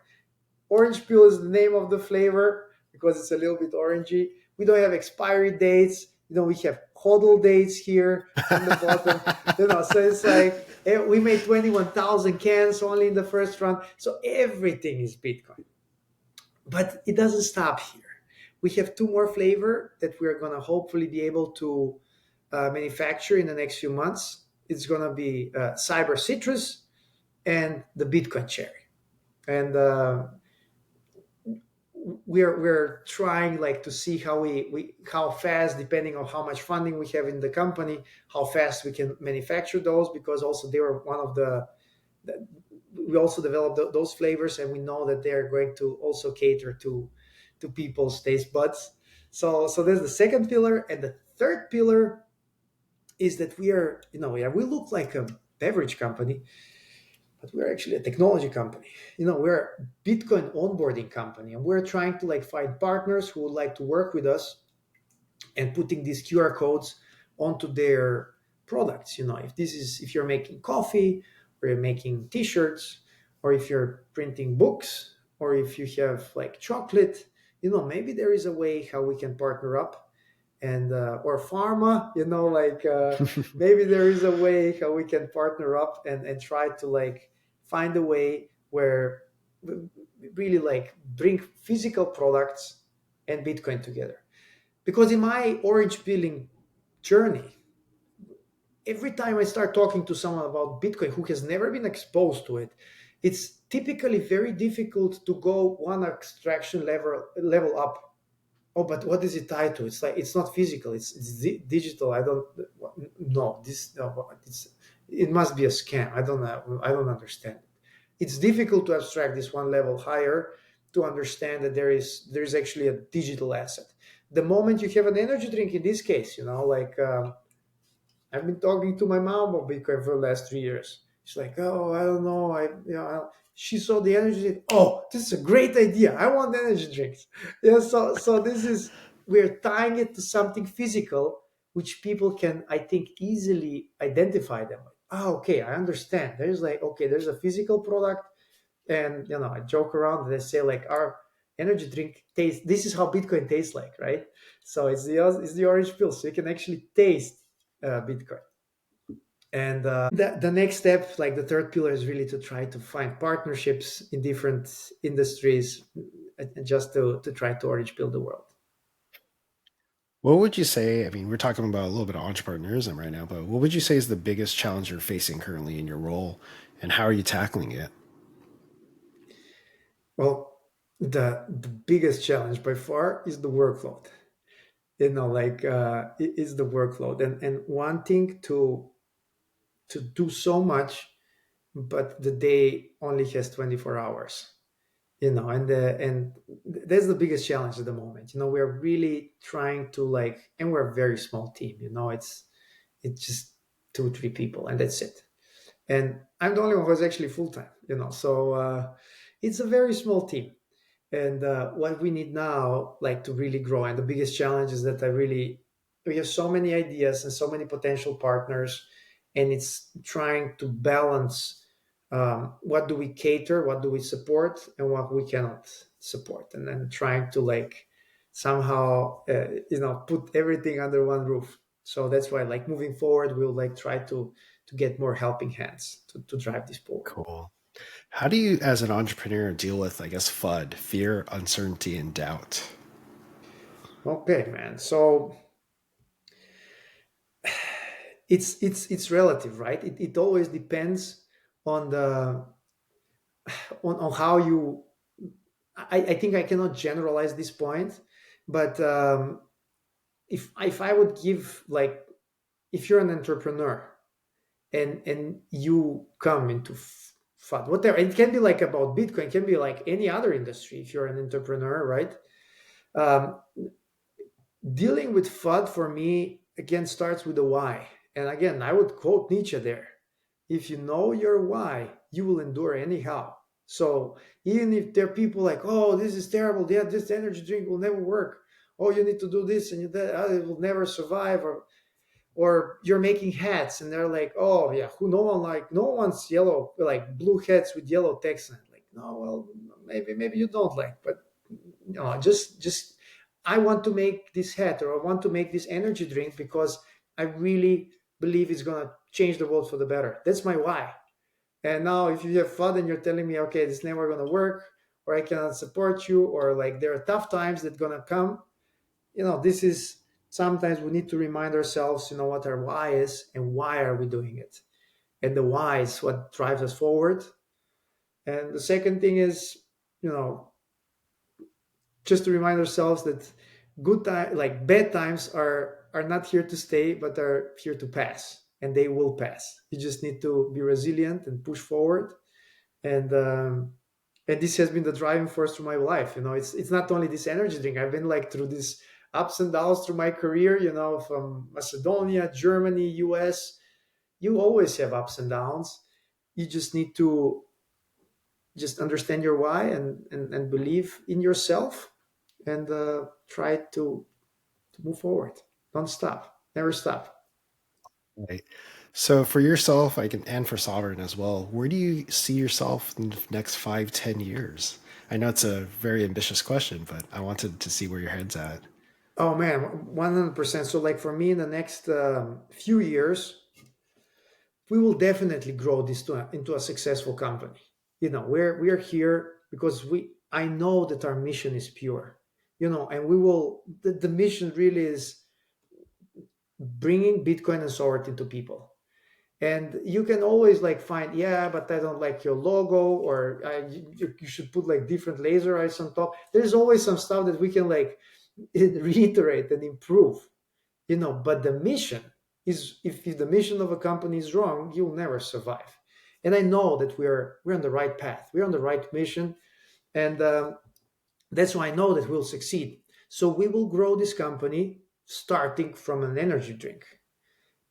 Orange pill is the name of the flavor because it's a little bit orangey. We don't have expiry dates. We have hodl dates here on the bottom. So it's like we made 21,000 cans only in the first round. So everything is Bitcoin. But it doesn't stop here. We have two more flavor that we're going to hopefully be able to manufacture in the next few months. it's going to be cyber citrus and the Bitcoin cherry. And we're trying like to see how we how fast, depending on how much funding we have in the company, how fast we can manufacture those, because also they were one of the we also developed those flavors, and we know that they are going to also cater to people's taste buds. So there's the second pillar, and the third pillar is that we are, we look like a beverage company, but we're actually a technology company. We're a Bitcoin onboarding company, and we're trying to like find partners who would like to work with us and putting these QR codes onto their products. If you're making coffee, or you're making T-shirts, or if you're printing books, or if you have like chocolate, maybe there is a way how we can partner up, and or pharma, maybe there is a way how we can partner up and try to like find a way where we really like bring physical products and Bitcoin together. Because in my orange peeling journey, every time I start talking to someone about Bitcoin who has never been exposed to it, it's typically very difficult to go one abstraction level up. Oh, but what is it tied to? It's like it's not physical. It's digital. I don't no this no, it must be a scam. I don't know. I don't understand. It's difficult to abstract this one level higher to understand that there is actually a digital asset. The moment you have an energy drink, in this case, I've been talking to my mom about Bitcoin for the last 3 years. She's like, oh, I don't know. She saw the energy drink. Oh, this is a great idea. I want energy drinks. Yeah. So this is, we're tying it to something physical, which people can, I think, easily identify them. Oh, okay, I understand. There's like, okay, there's a physical product, and I joke around and I say like our energy drink tastes. This is how Bitcoin tastes like, right? So it's the orange pill, so you can actually taste Bitcoin. And the next step, like the third pillar, is really to try to find partnerships in different industries, just to try to orange pill the world. What would you say? I mean, we're talking about a little bit of entrepreneurism right now, but what would you say is the biggest challenge you're facing currently in your role, and how are you tackling it? Well, the biggest challenge by far is the workload. Is the workload, and wanting to do so much, but the day only has 24 hours. And that's the biggest challenge at the moment. We're really trying to like, and we're a very small team. It's just two, three people, and that's it. And I'm the only one who's actually full time. So it's a very small team. And what we need now, like to really grow, and the biggest challenge is that we have so many ideas and so many potential partners, and it's trying to balance, what do we cater, what do we support, and what we cannot support, and then trying to like somehow put everything under one roof. So that's why, like, moving forward, we'll like try to get more helping hands to drive this forward. Cool. How do you, as an entrepreneur, deal with, I guess, FUD, fear, uncertainty, and doubt? Okay, man. So it's relative, right? It always depends on the on how you. I think I cannot generalize this point, but if I would give like, if you're an entrepreneur and you come into fund, whatever, it can be like about Bitcoin, it can be like any other industry. If you're an entrepreneur, right? Um, Dealing with FUD for me again starts with the why. And again, I would quote Nietzsche there. If you know your why, you will endure anyhow. So even if there are people like, oh, this is terrible, yeah, this energy drink will never work. Oh, you need to do this and that, it will never survive. Or you're making hats and they're like, oh yeah, who no one's yellow, like blue hats with yellow text. And I'm like, no, well, maybe you don't like, but just I want to make this hat, or I want to make this energy drink because I really believe it's gonna change the world for the better. That's my why. And now if you have fun and you're telling me, okay, this never gonna work, or I cannot support you, or like there are tough times that gonna come, this is sometimes we need to remind ourselves, what our why is and why are we doing it. And the why is what drives us forward. And the second thing is, you know, just to remind ourselves that like bad times are not here to stay, but are here to pass, and they will pass. You just need to be resilient and push forward. And this has been the driving force through my life. It's not only this energy drink. I've been like through these ups and downs through my career. From Macedonia, Germany, US. You always have ups and downs. You just need to just understand your why and believe in yourself, and try to move forward. Don't stop. Never stop. Right. So for yourself, I can, and for Sovereign as well, where do you see yourself in the next 5, 10 years? I know it's a very ambitious question, but I wanted to see where your head's at. Oh man, 100%. So like for me, in the next few years, we will definitely grow this into a successful company. We are here because I know that our mission is pure. And we will. The mission really is bringing Bitcoin and Sword into people. And you can always like find, yeah, but I don't like your logo, or you should put like different laser eyes on top. There's always some stuff that we can like reiterate and improve. But the mission is, if the mission of a company is wrong, you'll never survive. And I know that we're on the right path, we're on the right mission. And that's why I know that we'll succeed. So we will grow this company starting from an energy drink.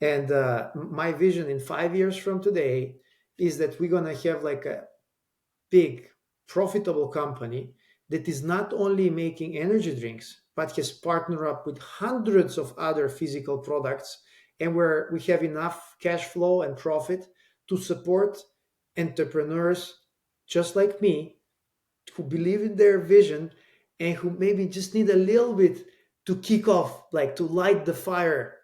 And my vision in 5 years from today is that we're going to have like a big, profitable company that is not only making energy drinks, but has partnered up with hundreds of other physical products, and where we have enough cash flow and profit to support entrepreneurs just like me, who believe in their vision and who maybe just need a little bit to kick off, like to light the fire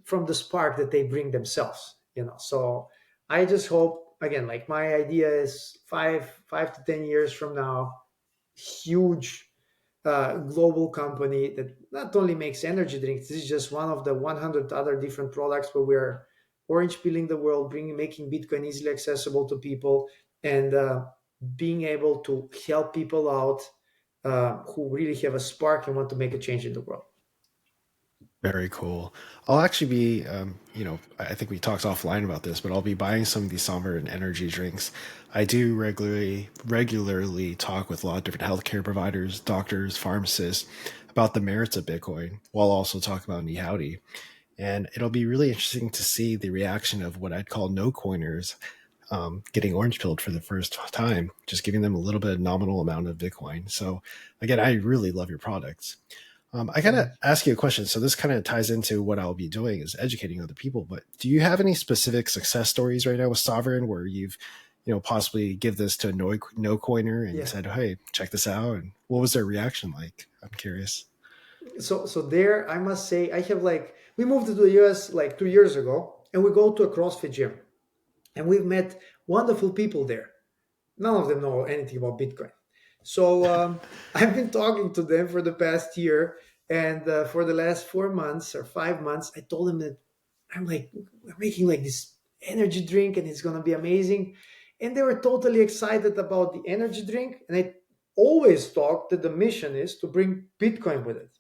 from the spark that they bring themselves. So I just hope, again, like my idea is 5 to 10 years from now, huge global company that not only makes energy drinks. This is just one of the 100 other different products where we're orange peeling the world, making Bitcoin easily accessible to people, and being able to help people out who really have a spark and want to make a change in the world. Very cool. I'll actually be, I think we talked offline about this, but I'll be buying some of these Sovereign energy drinks. I do regularly talk with a lot of different healthcare providers, doctors, pharmacists about the merits of Bitcoin, while also talking about Howdy. And it'll be really interesting to see the reaction of what I'd call no coiners getting orange pilled for the first time, just giving them a little bit of nominal amount of Bitcoin. So again, I really love your products. I kind of So ask you a question. So this kind of ties into what I'll be doing is educating other people. But do you have any specific success stories right now with Sovereign where you've, possibly give this to a no coiner and yeah. said, "Hey, check this out," and what was their reaction like? I'm curious. So there, I must say, I have like we moved to the US like 2 years ago, and we go to a CrossFit gym, and we've met wonderful people there. None of them know anything about Bitcoin. So I've been talking to them for the past year, and for the last 4 months or 5 months, I told them that I'm like, we're making like this energy drink, and it's gonna be amazing. And they were totally excited about the energy drink. And I always talk that the mission is to bring Bitcoin with it.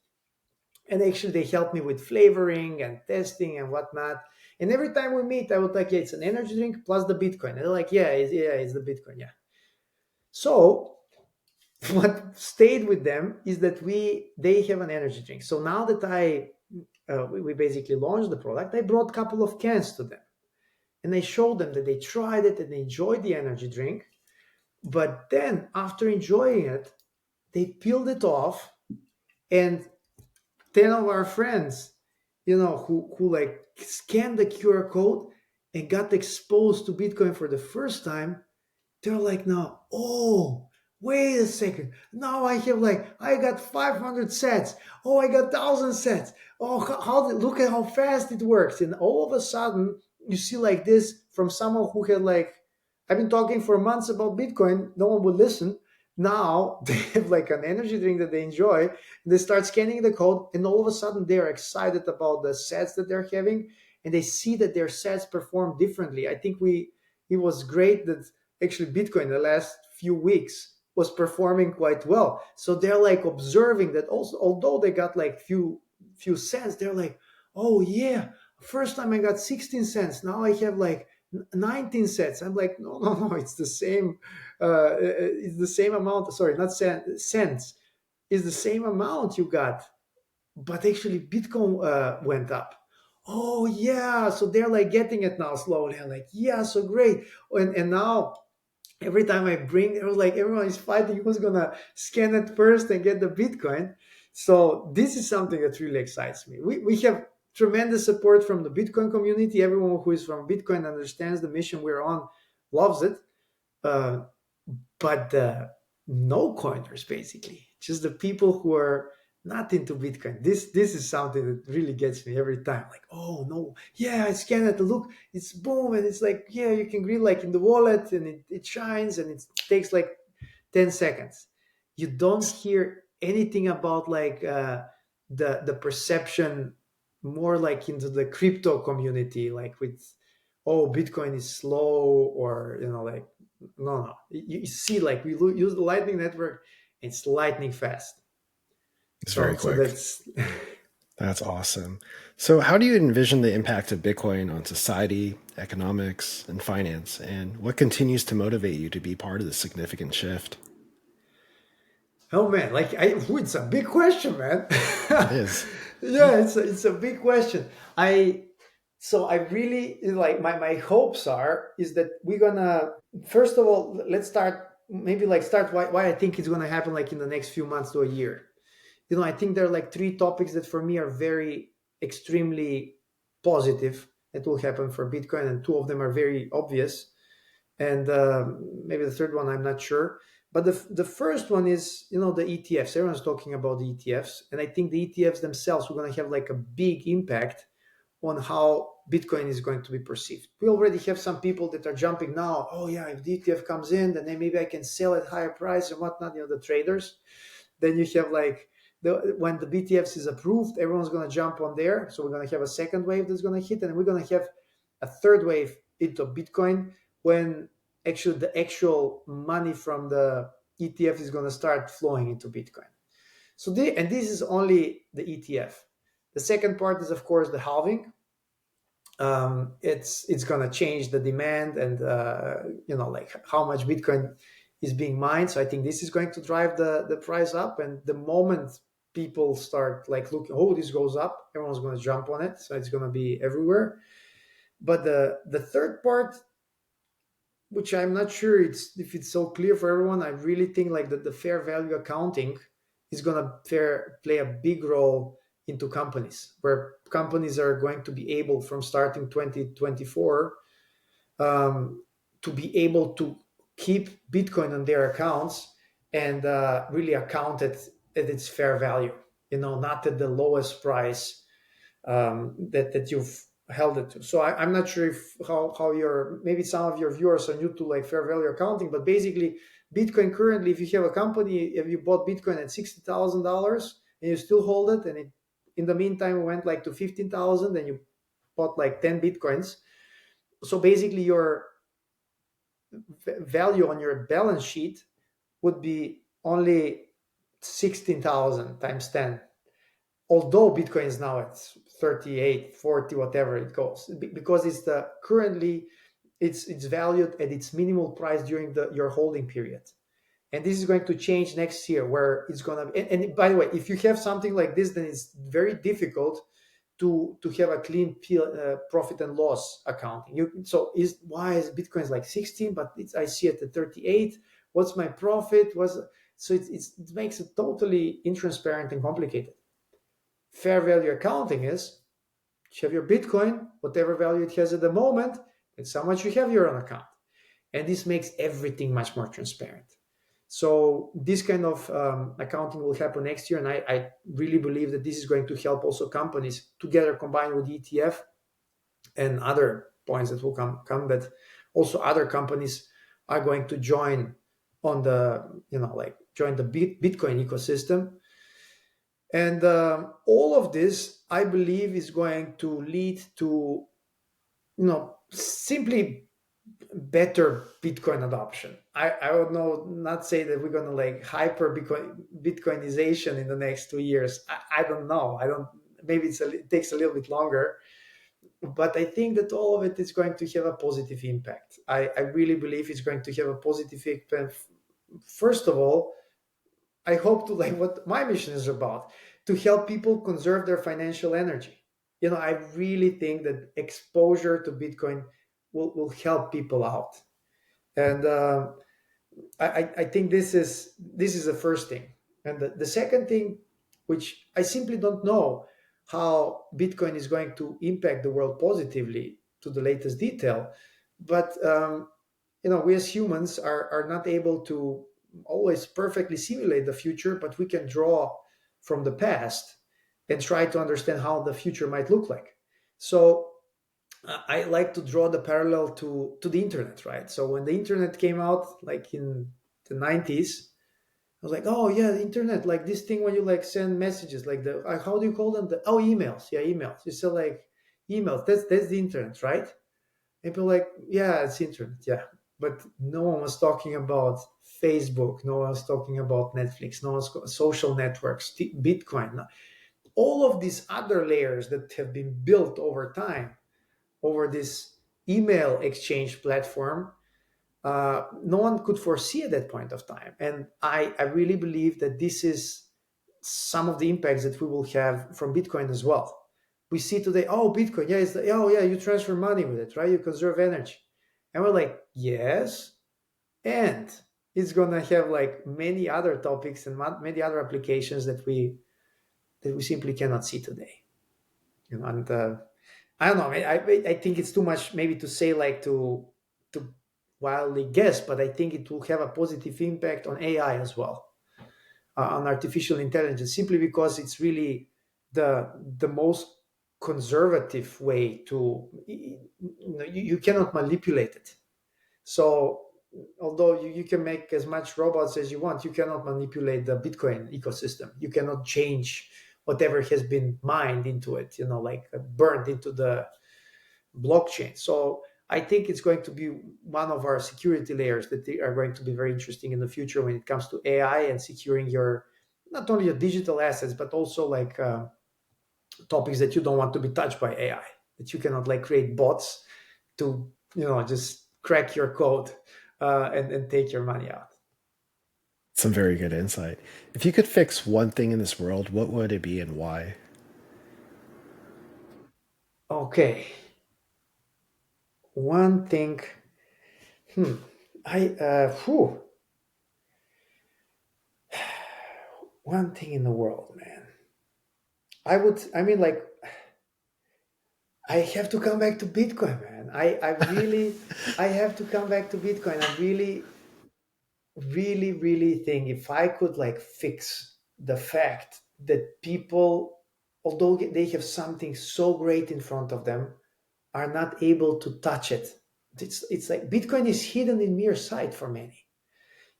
And actually, they helped me with flavoring and testing and whatnot. And every time we meet, I would like, yeah, it's an energy drink plus the Bitcoin. And they're like, yeah, it's the Bitcoin, yeah. So what stayed with them is that they have an energy drink. So now that we basically launched the product, I brought a couple of cans to them, and I showed them that they tried it and they enjoyed the energy drink. But then after enjoying it, they peeled it off, and 10 of our friends, who like scanned the QR code and got exposed to Bitcoin for the first time, they're like, now, oh, wait a second. Now I got 500 sets. Oh, I got 1,000 sets. Oh, look at how fast it works. And all of a sudden, you see like this from someone who had like, I've been talking for months about Bitcoin. No one would listen. Now they have like an energy drink that they enjoy. They start scanning the code, and all of a sudden they're excited about the sets that they're having, and they see that their sets perform differently. I think we it was great that actually Bitcoin the last few weeks was performing quite well. So they're like observing that also, although they got like few cents, they're like, oh yeah, first time I got 16 cents. Now I have like 19 cents. I'm like, no, no, no, it's the same amount. Sorry, not cents. It's the same amount you got, but actually Bitcoin went up. Oh yeah, so they're like getting it now slowly. I'm like, yeah, so great. And now every time I bring, it was like everyone is fighting who's gonna scan it first and get the Bitcoin. So this is something that really excites me. We have tremendous support from the Bitcoin community. Everyone who is from Bitcoin understands the mission we're on, loves it. Uh, but the no coiners, basically, just the people who are not into Bitcoin. This is something that really gets me every time. Like, oh no, yeah, I scan it. Look, it's boom, and it's like, yeah, you can read like in the wallet, and it shines, and it takes like 10 seconds. You don't hear anything about like the perception more like into the crypto community, like with oh Bitcoin is slow or like no, no. You see, like we use the Lightning Network, it's lightning fast. It's very So quick. that's That's awesome. So, how do you envision the impact of Bitcoin on society, economics, and finance? And what continues to motivate you to be part of this significant shift? oh man, like it's a big question, man. It is. Yeah, it's a big question. I really like my hopes is that we're gonna first of all let's start maybe like start why I think it's gonna happen like in the next few months to a year. I think there are like three topics that for me are very extremely positive that will happen for Bitcoin, and two of them are very obvious, and maybe the third one I'm not sure. But the first one is the ETFs. Everyone's talking about the ETFs, and I think the ETFs themselves are going to have like a big impact on how Bitcoin is going to be perceived. We already have some people that are jumping now. Oh yeah, if the ETF comes in, then maybe I can sell at higher price and whatnot. The traders. Then you have like when the BTFs is approved, everyone's going to jump on there. So we're going to have a second wave that's going to hit, and we're going to have a third wave into Bitcoin when actually the actual money from the ETF is going to start flowing into Bitcoin. So and this is only the ETF. The second part is of course the halving. It's going to change the demand and like how much Bitcoin is being mined. So I think this is going to drive the price up. And the moment people start like looking, oh, this goes up, everyone's going to jump on it. So it's going to be everywhere. But the third part, which I'm not sure if it's so clear for everyone, I really think like that the fair value accounting is going to play a big role into companies, where companies are going to be able from starting 2024 to be able to keep Bitcoin on their accounts and really account it at its fair value. Not at the lowest price that you've held it to. So I'm not sure if how your maybe some of your viewers are new to like fair value accounting, but basically Bitcoin currently, if you have a company, if you bought Bitcoin at $60,000 and you still hold it, and it in the meantime it went like to 15,000, and you bought like 10 Bitcoins. So basically your value on your balance sheet would be only 16,000 times 10, although Bitcoin is now at 38, 40, whatever it goes, because it's the currently it's valued at its minimal price during your holding period. And this is going to change next year, where it's going to be, and by the way, if you have something like this, then it's very difficult to have a clean profit and loss accounting. So is why is Bitcoin is like 16, but I see it at 38. What's my profit? So it makes it totally intransparent and complicated. Fair value accounting is you have your Bitcoin, whatever value it has at the moment, it's how much you have your own account. And this makes everything much more transparent. So this kind of accounting will happen next year. And I really believe that this is going to help also companies together combined with ETF and other points that will come that also other companies are going to join on the, like join the Bitcoin ecosystem. And all of this, I believe, is going to lead to, simply better Bitcoin adoption. I would not say that we're going to like hyper Bitcoinization in the next 2 years. I don't know. I don't. Maybe it takes a little bit longer, but I think that all of it is going to have a positive impact. I really believe it's going to have a positive impact. First of all, I hope to, like, what my mission is about, to help people conserve their financial energy. I really think that exposure to Bitcoin will help people out. And I think this is the first thing. And the second thing, which I simply don't know how Bitcoin is going to impact the world positively to the latest detail, but we as humans are not able to always perfectly simulate the future, but we can draw from the past and try to understand how the future might look like. So I like to draw the parallel to the internet, right? So when the internet came out, like in the 90s, I was like, oh yeah, the internet, like this thing when you like send messages, like how do you call them? Emails. Yeah, emails. You say like emails. That's the internet, right? And people like, yeah, it's internet, yeah. But no one was talking about Facebook. No one was talking about Netflix. No one's social networks, Bitcoin. All of these other layers that have been built over time over this email exchange platform, no one could foresee at that point of time. And I really believe that this is some of the impacts that we will have from Bitcoin as well. We see today, oh, Bitcoin, yeah, oh yeah, you transfer money with it, right? You conserve energy. And we're like, yes. And it's gonna have like many other topics and many other applications that we simply cannot see today. And I don't know. I think it's too much maybe to say like to wildly guess, but I think it will have a positive impact on AI as well, on artificial intelligence, simply because it's really the most conservative way to you cannot manipulate it. So although you can make as much robots as you want, you cannot manipulate the Bitcoin ecosystem. You cannot change whatever has been mined into it, like burned into the blockchain. So I think it's going to be one of our security layers that are going to be very interesting in the future when it comes to AI and securing your not only your digital assets but also like topics that you don't want to be touched by AI. That you cannot like create bots to just crack your code and take your money out. Some very good insight. If you could fix one thing in this world, what would it be and why? Okay, one thing. Hmm. I whew, One thing in the world, man. I mean, like, I have to come back to Bitcoin, man. I have to come back to Bitcoin. I really think if I could like fix the fact that people, although they have something so great in front of them, are not able to touch it. It's like Bitcoin is hidden in mere sight for many.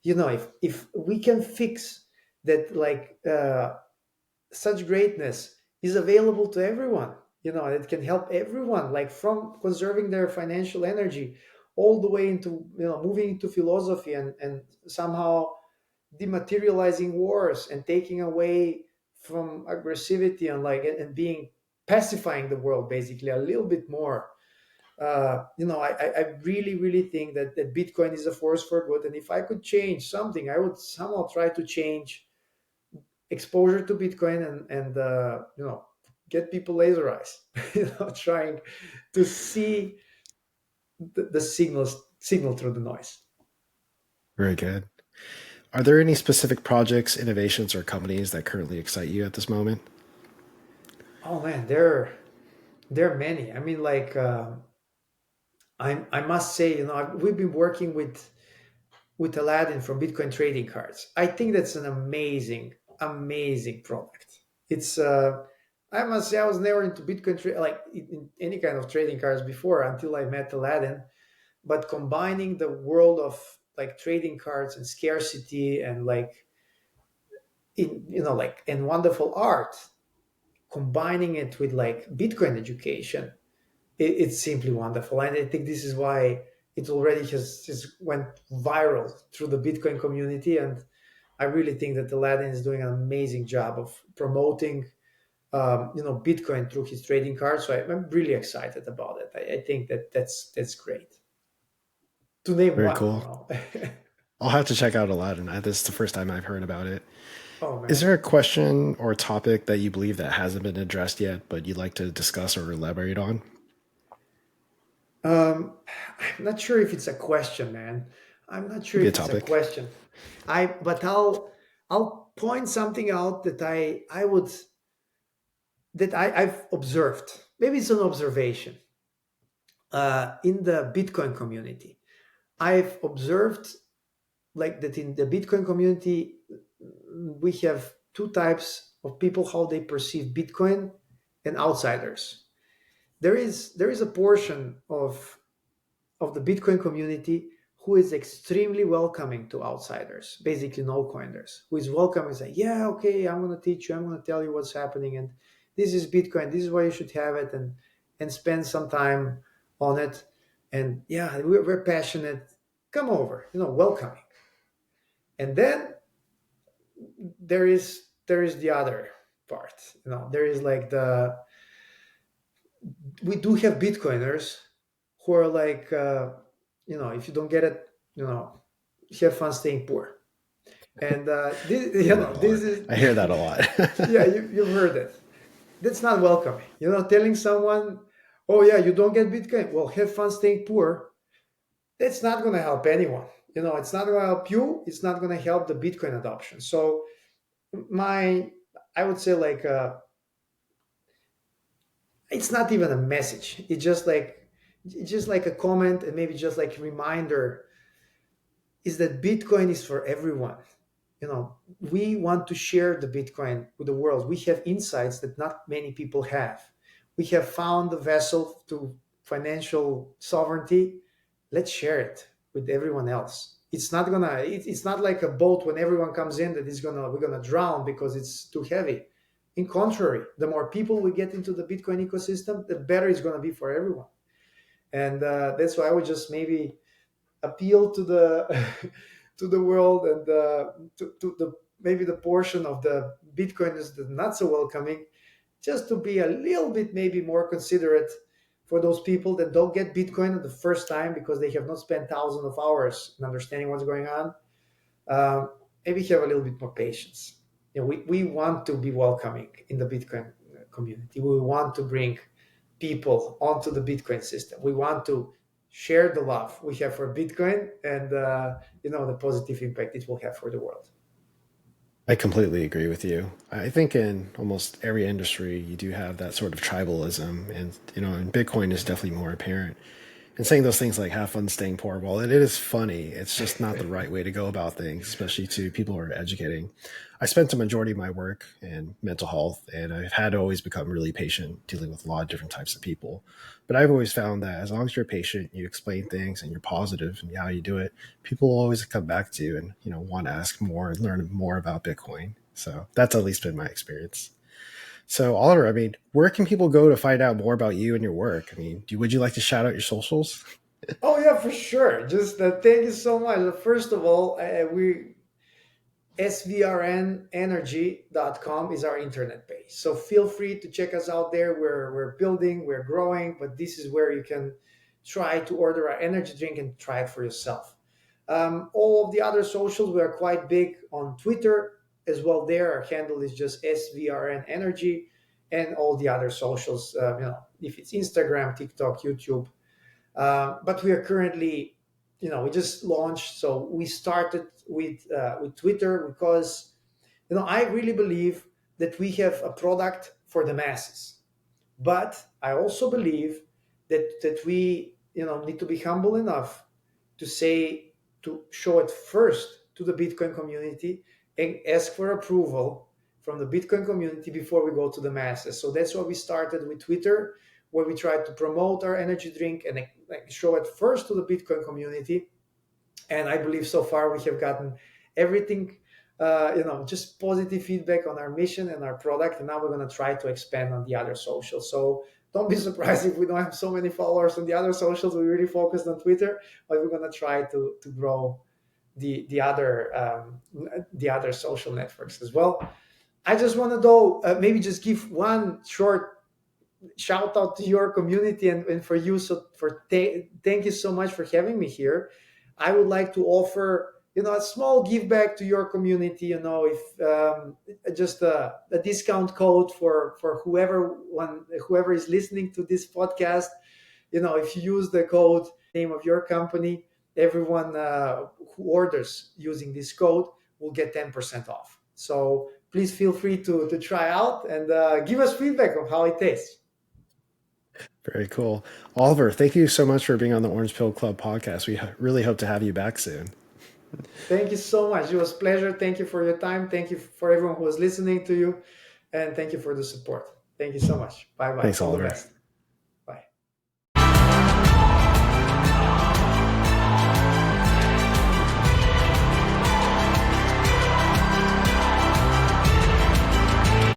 If we can fix that, like such greatness is available to everyone, it can help everyone, like from conserving their financial energy all the way into moving into philosophy and somehow dematerializing wars and taking away from aggressivity and like and being pacifying the world basically a little bit more. I really think that Bitcoin is a force for good, and if I could change something, I would somehow try to change exposure to Bitcoin and get people laser eyes, trying to see the signal through the noise. Very good. Are there any specific projects, innovations, or companies that currently excite you at this moment? Oh man, there are many. I mean, like I must say, we've been working with Aladdin from Bitcoin trading cards. I think that's an amazing product. It's I must say I was never into Bitcoin like in any kind of trading cards before until I met Aladdin. But combining the world of like trading cards and scarcity and like like and wonderful art, combining it with like Bitcoin education, it's simply wonderful. And I think this is why it already has went viral through the Bitcoin community. And I really think that Aladdin is doing an amazing job of promoting, Bitcoin through his trading cards. So I'm really excited about it. I think that's great. To name Very one, cool. I'll have to check out Aladdin. This is the first time I've heard about it. Oh Is man. there a question or a topic that you believe that hasn't been addressed yet, but you'd like to discuss or elaborate on? Um, I'm not sure if it's a question, man. I'm not sure Could be a if it's a topic. question. But I'll point something out that I've observed. Maybe it's an observation in the Bitcoin community. I've observed like that in the Bitcoin community, we have two types of people how they perceive Bitcoin and outsiders. There is a portion of the Bitcoin community who is extremely welcoming to outsiders, basically no coiners, who is welcoming and say, yeah, okay, I'm going to teach you, I'm going to tell you what's happening. And this is Bitcoin, this is why you should have it, and spend some time on it. And yeah, we're passionate. Come over, welcoming. And then there is the other part. There is like we do have Bitcoiners who are like, if you don't get it, you know, have fun staying poor. And I hear that a this lot. is, I hear that a lot. yeah, you've heard it. That's not welcoming. Telling someone, oh yeah, you don't get Bitcoin. Well, have fun staying poor. That's not going to help anyone. It's not going to help you. It's not going to help the Bitcoin adoption. So my, I would say like, it's not even a message. It's just like a comment and maybe just like a reminder is that Bitcoin is for everyone. We want to share the Bitcoin with the world. We have insights that not many people have. We have found the vessel to financial sovereignty. Let's share it with everyone else. It's not like a boat when everyone comes in that we're gonna drown because it's too heavy. In contrary, the more people we get into the Bitcoin ecosystem, the better it's gonna be for everyone. And that's why I would just maybe appeal to the to the world, and to the maybe the portion of the Bitcoiners that are not so welcoming, just to be a little bit maybe more considerate for those people that don't get Bitcoin the first time because they have not spent thousands of hours in understanding what's going on. Maybe have a little bit more patience. We want to be welcoming in the Bitcoin community. We want to bring people onto the Bitcoin system. We want to share the love we have for Bitcoin, and the positive impact it will have for the world. I completely agree with you. I think in almost every industry, you do have that sort of tribalism, and and Bitcoin is definitely more apparent. And saying those things like "have fun staying poor," well, it is funny. It's just not the right way to go about things, especially to people who are educating. I spent the majority of my work in mental health, and I've had to always become really patient dealing with a lot of different types of people. But I've always found that as long as you're patient, you explain things, and you're positive in how you do it, people will always come back to you and want to ask more and learn more about Bitcoin. So that's at least been my experience. So Oliver, I mean, where can people go to find out more about you and your work? I mean, would you like to shout out your socials? Oh yeah, for sure. Just thank you so much. First of all, we svrnenergy.com is our internet page. So feel free to check us out there. We're building, we're growing, but this is where you can try to order our energy drink and try it for yourself. All of the other socials, we are quite big on Twitter as well. There, our handle is just SVRN Energy, and all the other socials. If it's Instagram, TikTok, YouTube. But we are currently, we just launched. So we started with Twitter because I really believe that we have a product for the masses. But I also believe that we need to be humble enough to say to show it first to the Bitcoin community and ask for approval from the Bitcoin community before we go to the masses. So that's why we started with Twitter, where we tried to promote our energy drink and like show it first to the Bitcoin community, And I believe so far we have gotten everything, just positive feedback on our mission and our product. And now we're going to try to expand on the other socials. So don't be surprised if we don't have so many followers on the other socials. We really focused on Twitter, but we're going to try to grow the other social networks as well. I just want to though maybe just give one short shout out to your community and for you. So thank you so much for having me here. I would like to offer a small give back to your community. If just a discount code for whoever is listening to this podcast. If you use the code name of your company, everyone who orders using this code will get 10% off. So please feel free to try out and give us feedback of how it tastes. Very cool. Oliver, thank you so much for being on the Orange Pill Club podcast. We really hope to have you back soon. Thank you so much. It was a pleasure. Thank you for your time. Thank you for everyone who was listening to you. And thank you for the support. Thank you so much. Bye bye. Thanks, All the Oliver. best.